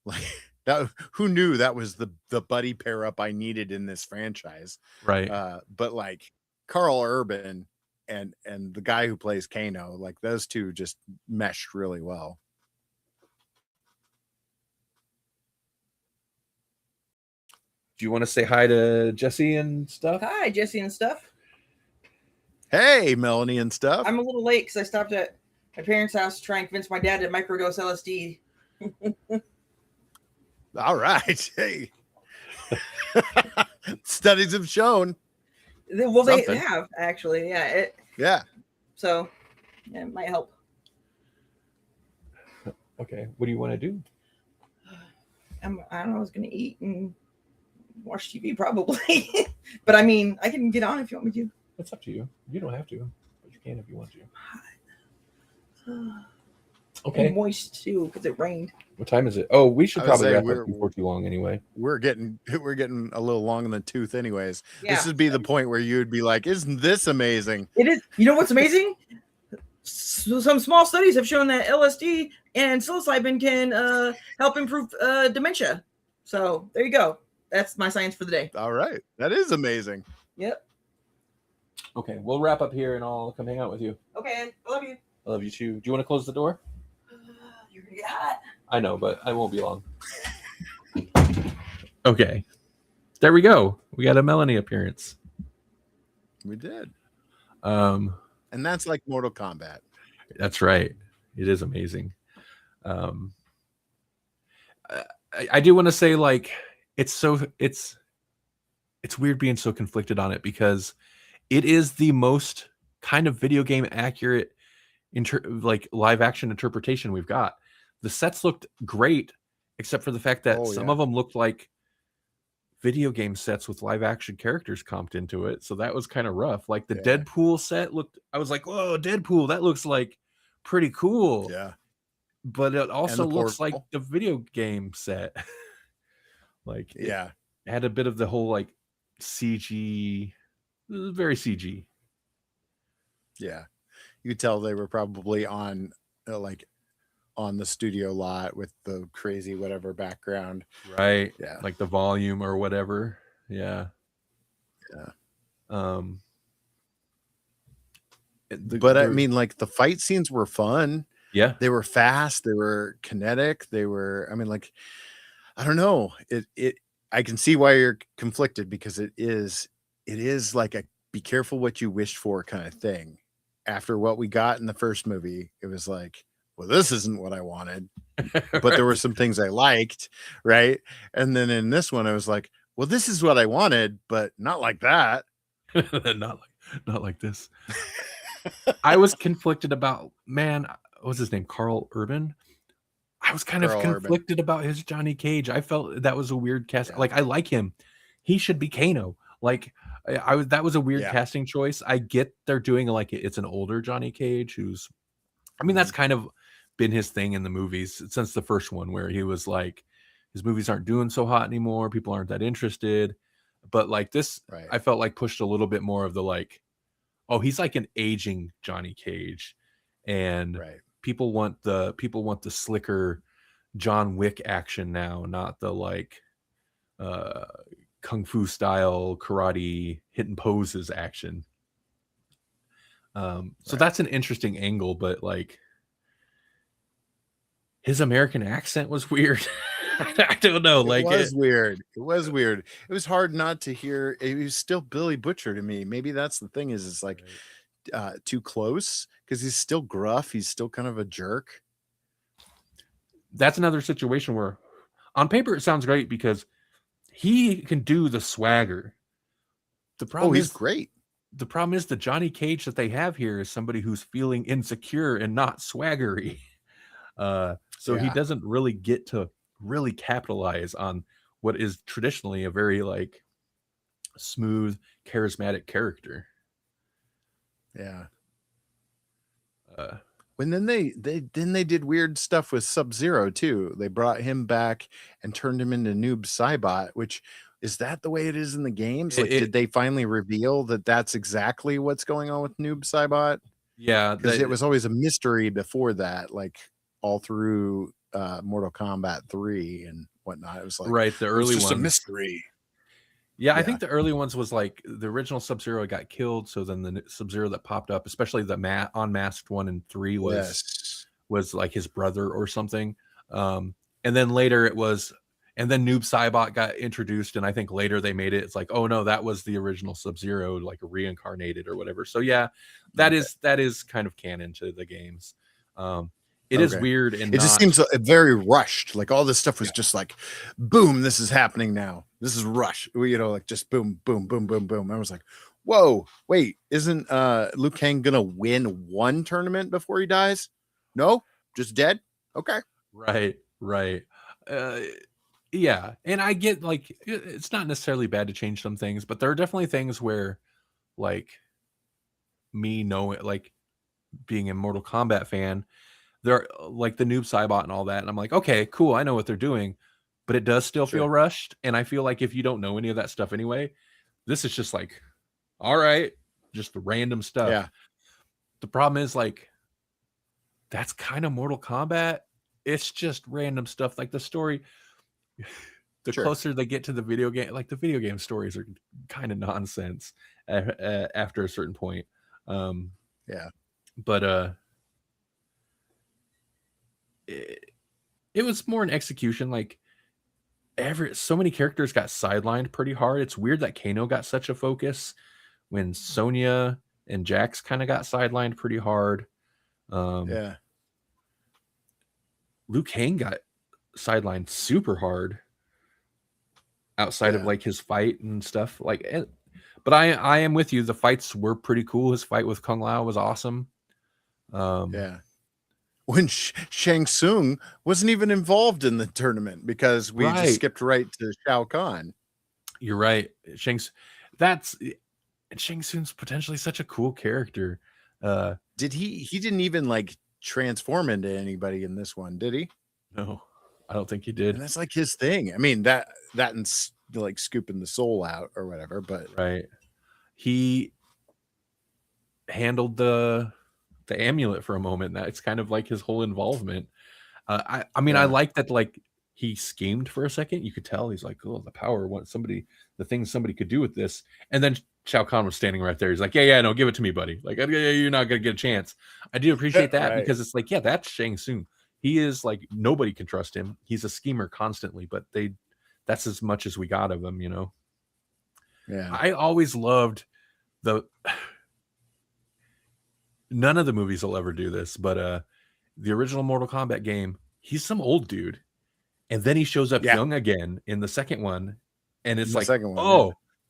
S2: Like, that, who knew that was the buddy pair up I needed in this franchise,
S1: right?
S2: But like, Carl Urban and the guy who plays Kano, like, those two just meshed really well.
S1: Do you want to say hi to Jesse and stuff?
S3: Hi, Jesse and stuff.
S2: Hey, Melanie and stuff.
S3: I'm a little late because I stopped at my parents' house to try and convince my dad to microdose LSD.
S2: All right. Hey. Studies have shown.
S3: Well, they have, actually. Yeah.
S2: Yeah.
S3: So, it might help.
S1: Okay. What do you want to do?
S3: I don't know. I was gonna eat and watch TV probably, but I mean, I can get on if you want me to.
S1: It's up to you. You don't have to, but you can if you want to. Okay.
S3: And moist too because it rained.
S1: What time is it? Oh, we should probably wrap up before too long anyway.
S2: We're getting a little long in the tooth anyways. Yeah. This would be the point where you'd be like, isn't this amazing?
S3: It is. You know what's amazing? Some small studies have shown that LSD and psilocybin can help improve dementia. So there you go. That's my science for the day.
S2: All right. That is amazing.
S3: Yep.
S1: Okay, we'll wrap up here and I'll come hang out with you.
S3: Okay, I love you.
S1: I love you too. Do you want to close the door?
S3: You're gonna get hot.
S1: I know, but I won't be long. Okay. There we go. We got a Melanie appearance.
S2: We did. And that's like Mortal Kombat.
S1: That's right. It is amazing. I do want to say, like, it's weird being so conflicted on it because it is the most kind of video game accurate like live action interpretation we've got. The sets looked great, except for the fact that some of them looked like video game sets with live action characters comped into it. So that was kind of rough. Like the Deadpool set looked, I was like, whoa, Deadpool, that looks like pretty cool.
S2: Yeah.
S1: But it also looks like the video game set. Like, it had a bit of the whole like CG, very CG.
S2: Yeah. You could tell they were probably on on the studio lot with the crazy whatever background.
S1: Right. Yeah. Like the volume or whatever. Yeah.
S2: Yeah. But I mean, like the fight scenes were fun.
S1: Yeah.
S2: They were fast. They were kinetic. They were, I mean, like, I don't know. I can see why you're conflicted because it is like a be careful what you wished for kind of thing. After what we got in the first movie, it was like, well, this isn't what I wanted, but there were some things I liked. Right. And then in this one, I was like, well, this is what I wanted, but not like that.
S1: not like this. I was conflicted about, man, what's his name? Carl Urban. I was kind of conflicted about his Johnny Cage. I felt that was a weird cast. Yeah. Like, I like him. He should be Kano. Like, that was a weird casting choice. I get they're doing like it's an older Johnny Cage who's, I mean, that's kind of been his thing in the movies since the first one, where he was like, his movies aren't doing so hot anymore. People aren't that interested. But like this, I felt like pushed a little bit more of the like, oh, he's like an aging Johnny Cage, and people want the slicker John Wick action now, not the like kung fu style karate hitting poses action. So that's an interesting angle, but like his American accent was weird. I don't know. Like
S2: it was weird. It was weird. It was hard not to hear. It was still Billy Butcher to me. Maybe that's the thing is it's like too close because he's still gruff. He's still kind of a jerk.
S1: That's another situation where on paper it sounds great because he can do the swagger. The problem
S2: he's great.
S1: The problem is the Johnny Cage that they have here is somebody who's feeling insecure and not swaggery. So he doesn't really get to really capitalize on what is traditionally a very like smooth, charismatic character.
S2: Yeah. When then they did weird stuff with Sub-Zero too. They brought him back and turned him into Noob Saibot, which is that the way it is in the games? Like, did they finally reveal that that's exactly what's going on with Noob Saibot?
S1: Yeah,
S2: because it was always a mystery before that, like all through Mortal Kombat 3 and whatnot. It was like
S1: the early
S2: ones,
S1: just
S2: a mystery.
S1: Yeah, I think the early ones was like the original Sub-Zero got killed, so then the Sub-Zero that popped up, especially the unmasked 1 and 3 was like his brother or something. And then later it was, and then Noob Saibot got introduced, and I think later they made it. It's like, oh no, that was the original Sub-Zero, like reincarnated or whatever. So yeah, that is kind of canon to the games. It is weird, and
S2: it just seems very rushed. Like all this stuff was just like, boom, this is happening now. This is rush. You know, like just boom, boom, boom, boom, boom. I was like, whoa, wait, isn't Liu Kang gonna win one tournament before he dies? No, just dead. Okay,
S1: right. Yeah, and I get like it's not necessarily bad to change some things, but there are definitely things where like me knowing like being a Mortal Kombat fan, there like the Noob Saibot and all that, and I'm like, okay, cool, I know what they're doing, but it does still feel
S2: Sure.
S1: rushed, and I feel like if you don't know any of that stuff anyway, this is just like, all right, just random stuff.
S2: Yeah.
S1: The problem is like that's kind of Mortal Kombat. It's just random stuff like the story. The
S2: Sure.
S1: closer they get to the video game, like the video game stories are kind of nonsense after a certain point.
S2: Yeah.
S1: But it was more an execution. Like so many characters got sidelined pretty hard. It's weird that Kano got such a focus when Sonya and Jax kind of got sidelined pretty hard.
S2: Yeah.
S1: Liu Kang got sidelined super hard outside of like his fight and stuff. Like, but I am with you. The fights were pretty cool. His fight with Kung Lao was awesome.
S2: Yeah. When Shang Tsung wasn't even involved in the tournament because we just skipped right to Shao Kahn.
S1: You're right. Shang Tsung's potentially such a cool character.
S2: Did he didn't even like transform into anybody in this one, did he?
S1: No, I don't think he did.
S2: And that's like his thing. I mean, that and like scooping the soul out or whatever, but
S1: he handled the amulet for a moment. That's kind of like his whole involvement. I mean, I like that. Like he schemed for a second. You could tell he's like, oh, the power. The things somebody could do with this. And then Shao Kahn was standing right there. He's like, yeah, no, give it to me, buddy. Like, you're not gonna get a chance. I do appreciate that because it's like, yeah, that's Shang Tsung. He is like nobody can trust him. He's a schemer constantly, but that's as much as we got of him, you know.
S2: Yeah,
S1: I always loved none of the movies will ever do this, but the original Mortal Kombat game, he's some old dude, and then he shows up young again in the second one, and it's like,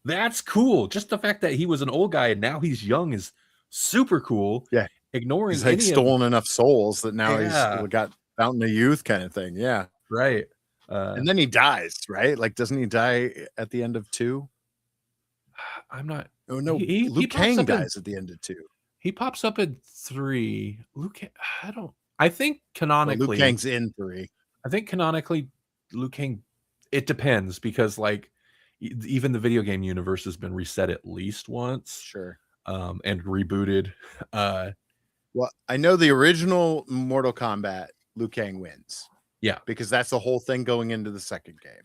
S1: that's cool. Just the fact that he was an old guy and now he's young is super cool.
S2: Yeah,
S1: ignoring
S2: he's like stolen enough souls that now he's got Fountain of Youth kind of thing. Yeah,
S1: right.
S2: And then he dies, right? Like, doesn't he die at the end of 2?
S1: I'm not.
S2: Oh no, Liu Kang dies at the end of 2.
S1: He pops up in 3. I think canonically
S2: Liu Kang's in 3.
S1: I think canonically Liu Kang, it depends because like even the video game universe has been reset at least once.
S2: Sure.
S1: And rebooted.
S2: Well, I know the original Mortal Kombat, Liu Kang wins.
S1: Yeah.
S2: Because that's the whole thing going into the second game.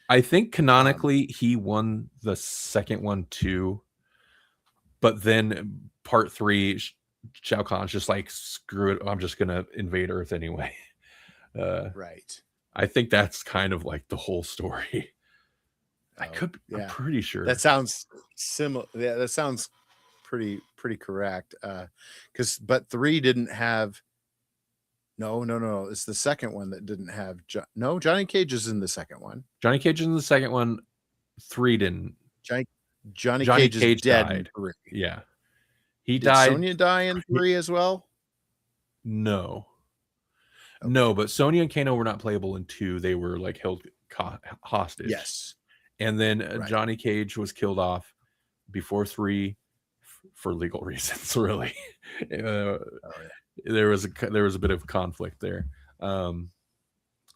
S1: I think canonically he won the second one too. But then part 3, Shao Kahn's just like, screw it, I'm just gonna invade Earth anyway.
S2: Right.
S1: I think that's kind of like the whole story. I'm pretty sure.
S2: That sounds similar. Yeah, that sounds pretty correct. But 3 didn't have. No. It's the second one that didn't have. Johnny Cage is in the second one.
S1: Johnny Cage is in the second one. 3 didn't.
S2: Johnny Cage is dead
S1: died.
S2: In 3.
S1: Yeah. He
S2: Did
S1: died.
S2: Sonya die in 3 as well?
S1: No. Okay. No, but Sonya and Kano were not playable in 2. They were like held hostage.
S2: Yes.
S1: And then Johnny Cage was killed off before 3 for legal reasons, really. There was a bit of conflict there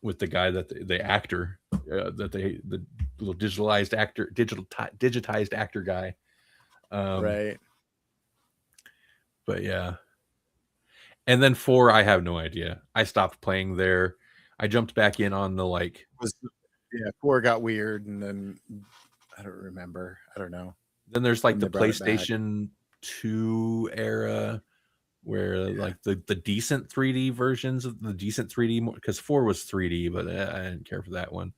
S1: with the guy the actor the little digitized actor guy.
S2: Right.
S1: But yeah. And then 4, I have no idea. I stopped playing there. I jumped back in on the
S2: 4 got weird, and then I don't remember. I don't know.
S1: Then there's like the PlayStation 2 era where like the decent 3D versions of the decent 3D, because 4 was 3D, but I didn't care for that one.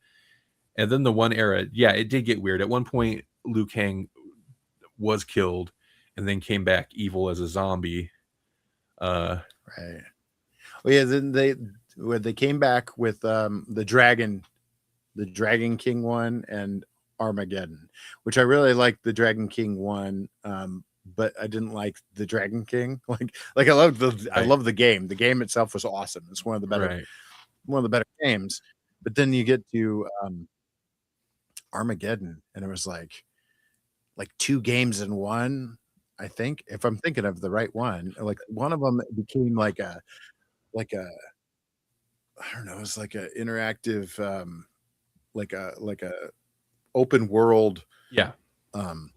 S1: And then the 1 era, it did get weird. At one point, Liu Kang was killed and then came back evil as a zombie.
S2: Right. Well, yeah. Then they came back with the Dragon King one and Armageddon, which I really liked the Dragon King one, but I didn't like the Dragon King. Like I love the game. The game itself was awesome. It's one of the better games. But then you get to Armageddon, and it was like 2 games in one, I think, if I'm thinking of the right one. Like, one of them became like a I don't know, it was like a interactive, like a open world.
S1: Yeah.
S2: It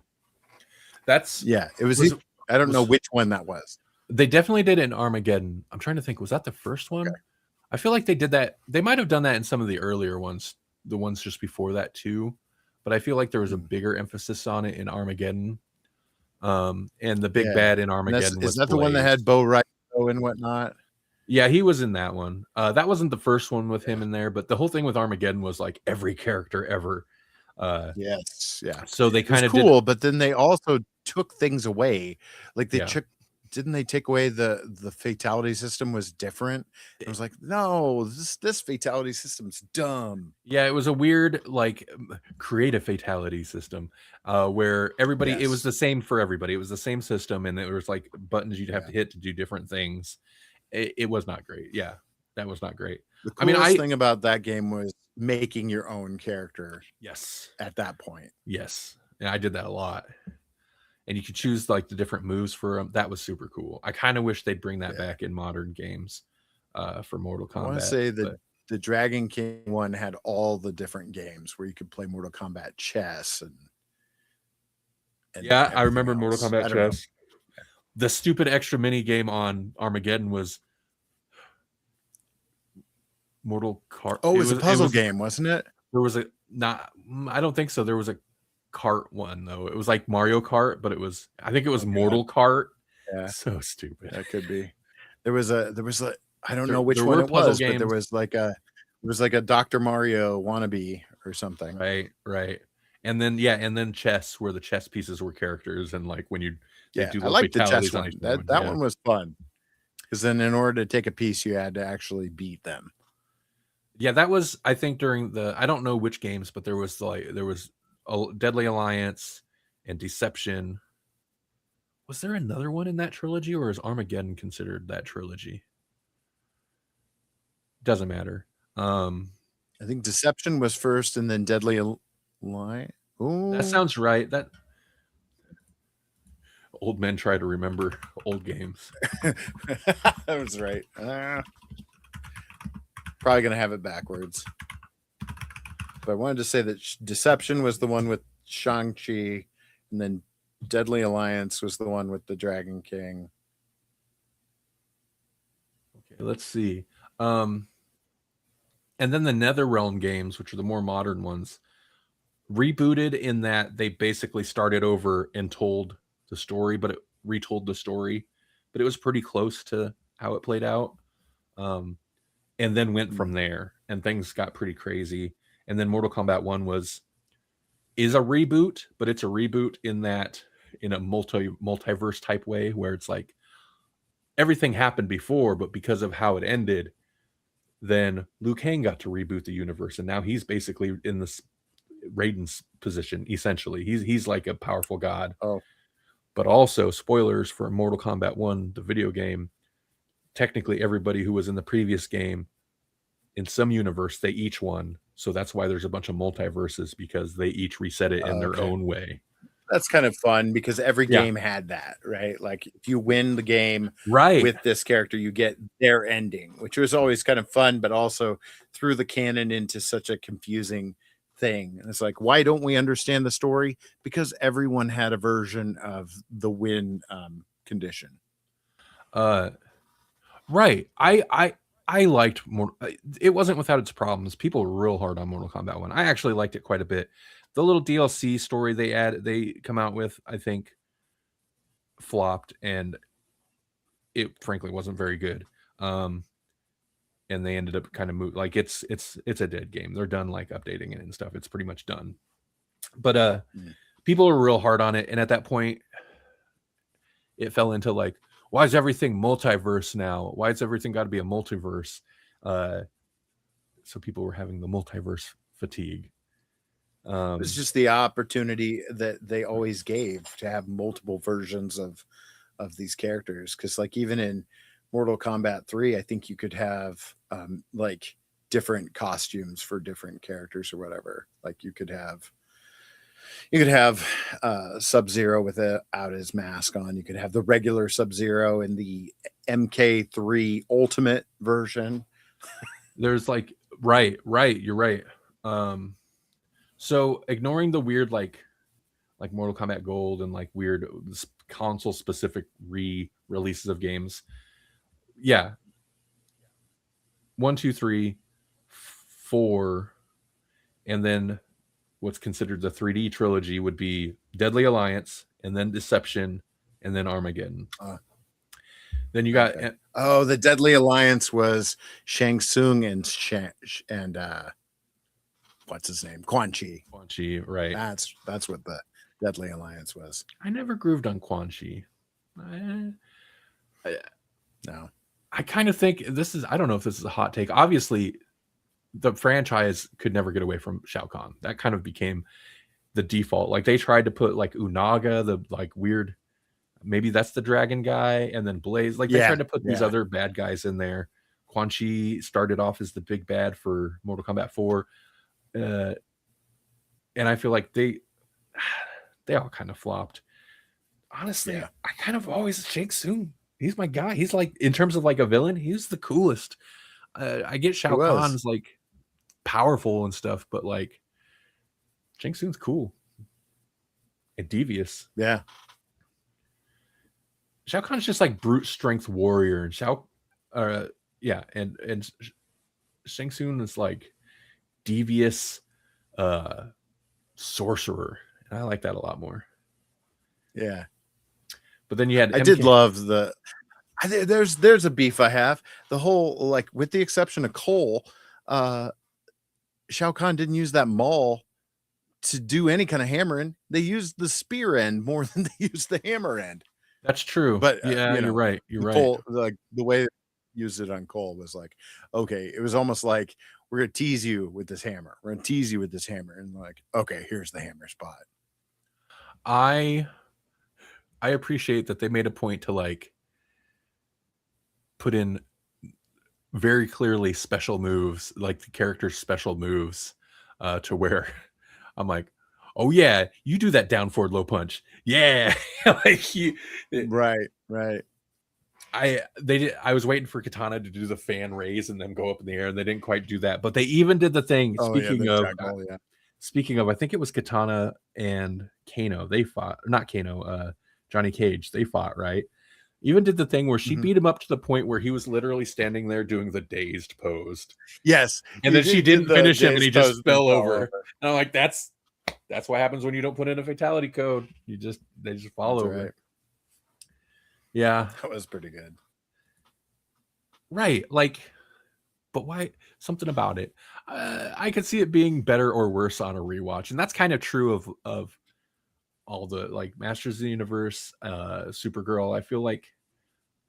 S2: was I don't know which one that was.
S1: They definitely did it in Armageddon. I'm trying to think, was that the first one? Okay. I feel like they did that. They might have done that in some of the earlier ones, the ones just before that too. But I feel like there was a bigger emphasis on it in Armageddon. And the big bad in Armageddon
S2: is that the one that had Bo Right and whatnot?
S1: Yeah, he was in that one. That wasn't the first one with him in there, but the whole thing with Armageddon was like every character ever.
S2: Yes, yeah.
S1: So they kind of
S2: cool, but then they also took things away. Like didn't they take away the fatality system was different? I was like, no, this fatality system's dumb.
S1: Yeah, it was a weird like creative fatality system where everybody it was the same for everybody. It was the same system, and there was like buttons you'd have to hit to do different things. It was not great. Yeah, that was not great.
S2: The coolest thing about that game was making your own character.
S1: Yes.
S2: At that point.
S1: Yes. And I did that a lot. And you could choose like the different moves for them. That was super cool. I kind of wish they'd bring that back in modern games for Mortal Kombat. I want to say
S2: the Dragon King one had all the different games where you could play Mortal Kombat chess and
S1: yeah, I remember Mortal Kombat chess. The stupid extra mini game on Armageddon was Mortal Kart.
S2: Oh, it was a puzzle game, wasn't it?
S1: There was I don't think so. There was a kart one though. It was like Mario Kart, but I think it was Mortal Kart.
S2: Yeah.
S1: So stupid.
S2: That could be. There was a I don't know which one it was, but there was like a Dr. Mario wannabe or something.
S1: Right. And then chess, where the chess pieces were characters, and like when you
S2: do I like the chess one. That one was fun. Because then in order to take a piece, you had to actually beat them.
S1: Yeah, that was, I think, during I don't know which games, but there was a Deadly Alliance and Deception. Was there another one in that trilogy, or is Armageddon considered that trilogy? Doesn't matter.
S2: I think Deception was first, and then Deadly Alliance.
S1: That sounds right. That old men try to remember old games.
S2: That was right. Probably gonna have it backwards. But I wanted to say that Deception was the one with Shang-Chi, and then Deadly Alliance was the one with the Dragon King.
S1: Okay, let's see. And then the NetherRealm games, which are the more modern ones, rebooted in that they basically started over and told the story, but it retold the story, but it was pretty close to how it played out. And then went from there, and things got pretty crazy. And then Mortal Kombat 1 is a reboot, but it's a reboot in a multiverse type way, where it's like everything happened before, but because of how it ended, then Liu Kang got to reboot the universe, and now he's basically in this Raiden's position. Essentially, he's like a powerful god. But also, spoilers for Mortal Kombat 1, the video game. Technically, everybody who was in the previous game, in some universe, they each won. So that's why there's a bunch of multiverses, because they each reset it in their own way.
S2: That's kind of fun, because every game had that, right? Like if you win the game with this character, you get their ending, which was always kind of fun, but also threw the canon into such a confusing thing. And it's like, why don't we understand the story? Because everyone had a version of the win condition.
S1: Right. I liked it wasn't without its problems. People were real hard on Mortal Kombat 1. I actually liked it quite a bit. The little DLC story they come out with, I think, flopped, and it frankly wasn't very good. And they ended up kind of like it's a dead game. They're done like updating it and stuff. It's pretty much done. But people are real hard on it, and at that point, it fell into like, why is everything multiverse now? Why has everything got to be a multiverse? So people were having the multiverse fatigue.
S2: It's just the opportunity that they always gave to have multiple versions of these characters. Because like even in Mortal Kombat 3, I think you could have like different costumes for different characters or whatever. Like you could have Sub-Zero without his mask on. You could have the regular Sub-Zero in the MK3 Ultimate version.
S1: There's like right, you're right. So ignoring the weird like Mortal Kombat Gold and like weird console specific re-releases of games. Yeah. 1, 2, 3, 4, and then what's considered the 3D trilogy would be Deadly Alliance, and then Deception, and then Armageddon. Then you got
S2: the Deadly Alliance was Shang Tsung and what's his name? Quan Chi.
S1: Quan Chi, right?
S2: That's what the Deadly Alliance was.
S1: I never grooved on Quan Chi.
S2: No.
S1: I kind of think I don't know if this is a hot take. Obviously, the franchise could never get away from Shao Kahn. That kind of became the default. Like they tried to put like Unaga, the like weird, maybe that's the dragon guy, and then Blaze. Like they tried to put these other bad guys in there. Quan Chi started off as the big bad for Mortal Kombat 4. And I feel like they all kind of flopped. Honestly, I kind of always Shang Tsung. He's my guy. He's like, in terms of like a villain, he's the coolest. I get Shao Kahn's like powerful and stuff, but like Shang Tsung's cool and devious.
S2: Yeah.
S1: Shao Kahn's just like brute strength warrior, and and Shang Tsung is like devious sorcerer, and I like that a lot more.
S2: Yeah.
S1: But then you had
S2: did love there's a beef I have. The whole, like, with the exception of Cole, Shao Kahn didn't use that maul to do any kind of hammering. They used the spear end more than they used the hammer end.
S1: That's true. But you're right.
S2: Cole, like the way they used it on Cole was like, okay, it was almost like, we're gonna tease you with this hammer. We're gonna tease you with this hammer, and like, okay, here's the hammer spot.
S1: I appreciate that they made a point to like put in very clearly special moves, like the character's special moves, to where I'm like, oh yeah, you do that down forward low punch, yeah. Like you,
S2: right.
S1: I was waiting for Katana to do the fan raise and then go up in the air, and they didn't quite do that. But they even did the thing. Speaking of, I think it was Katana and Kano. They fought, not Kano, Johnny Cage. They fought, right? Even did the thing where she beat him up to the point where he was literally standing there doing the dazed pose.
S2: Yes,
S1: and then she didn't finish him, and he just fell over. And I'm like, that's what happens when you don't put in a fatality code. They just fall over. Right. Yeah,
S2: that was pretty good.
S1: Right, like, but why? Something about it. I could see it being better or worse on a rewatch, and that's kind of true of all the like Masters of the Universe, Supergirl. I feel like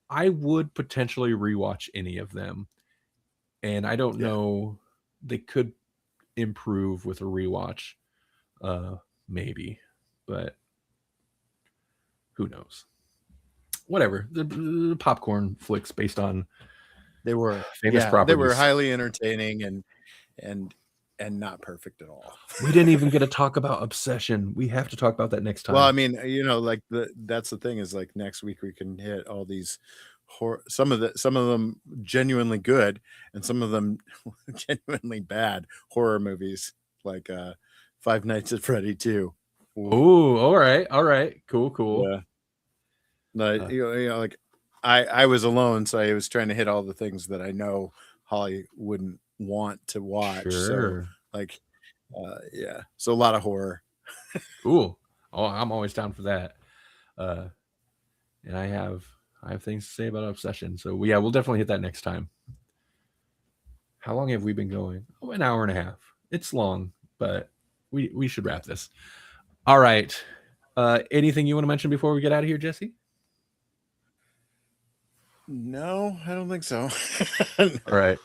S1: I would potentially rewatch any of them, and I don't know. They could improve with a rewatch, maybe, but who knows? Whatever, the popcorn flicks based on
S2: they were
S1: famous properties.
S2: They were highly entertaining and not perfect at all.
S1: We didn't even get to talk about Obsession. We have to talk about that next time.
S2: Well, I mean, like that's the thing is, like, next week we can hit all these some of them genuinely good and some of them genuinely bad horror movies, like Five Nights at Freddy 2.
S1: Oh, all right, cool.
S2: Yeah. Like, like I was alone, so I was trying to hit all the things that I know Holly wouldn't want to watch.
S1: Sure.
S2: So, like, so a lot of horror.
S1: Cool. Oh, I'm always down for that. And I have things to say about Obsession. So we'll definitely hit that next time. How long have we been going? Oh, an hour and a half. It's long, but we should wrap this. All right. Anything you want to mention before we get out of here, Jesse?
S2: No, I don't think so.
S1: All right.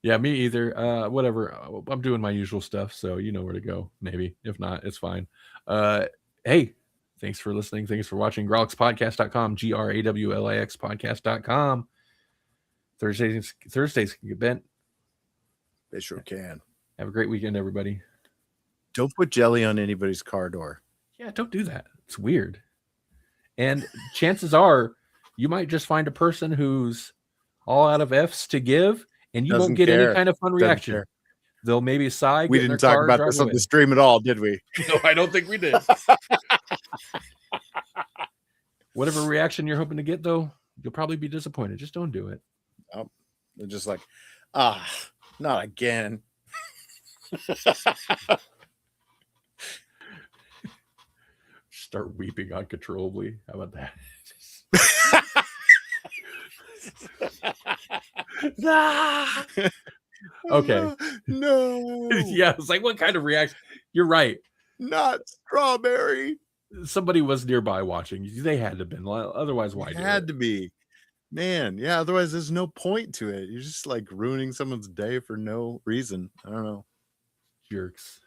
S1: Yeah, me either. Whatever. I'm doing my usual stuff, so you know where to go. Maybe. If not, it's fine. Hey, thanks for listening. Thanks for watching. Grawlixpodcast.com. GRAWLIX podcast.com. Thursdays can get bent.
S2: They sure can.
S1: Have a great weekend, everybody.
S2: Don't put jelly on anybody's car door.
S1: Yeah, don't do that. It's weird. And chances are you might just find a person who's all out of F's to give, and you won't get any kind of fun reaction. They'll maybe sigh.
S2: We didn't talk about this on the stream at all, did we?
S1: No, I don't think we did. Whatever reaction you're hoping to get, though, you'll probably be disappointed. Just don't do it.
S2: Oh, they're just like, not again.
S1: Start weeping uncontrollably. How about that? Okay.
S2: No.
S1: Yeah, it's like, what kind of reaction? You're right.
S2: Not strawberry.
S1: Somebody was nearby watching. They had to have been. Otherwise, why?
S2: Had to be. Man, yeah. Otherwise, there's no point to it. You're just like ruining someone's day for no reason. I don't know.
S1: Jerks.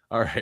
S1: All right.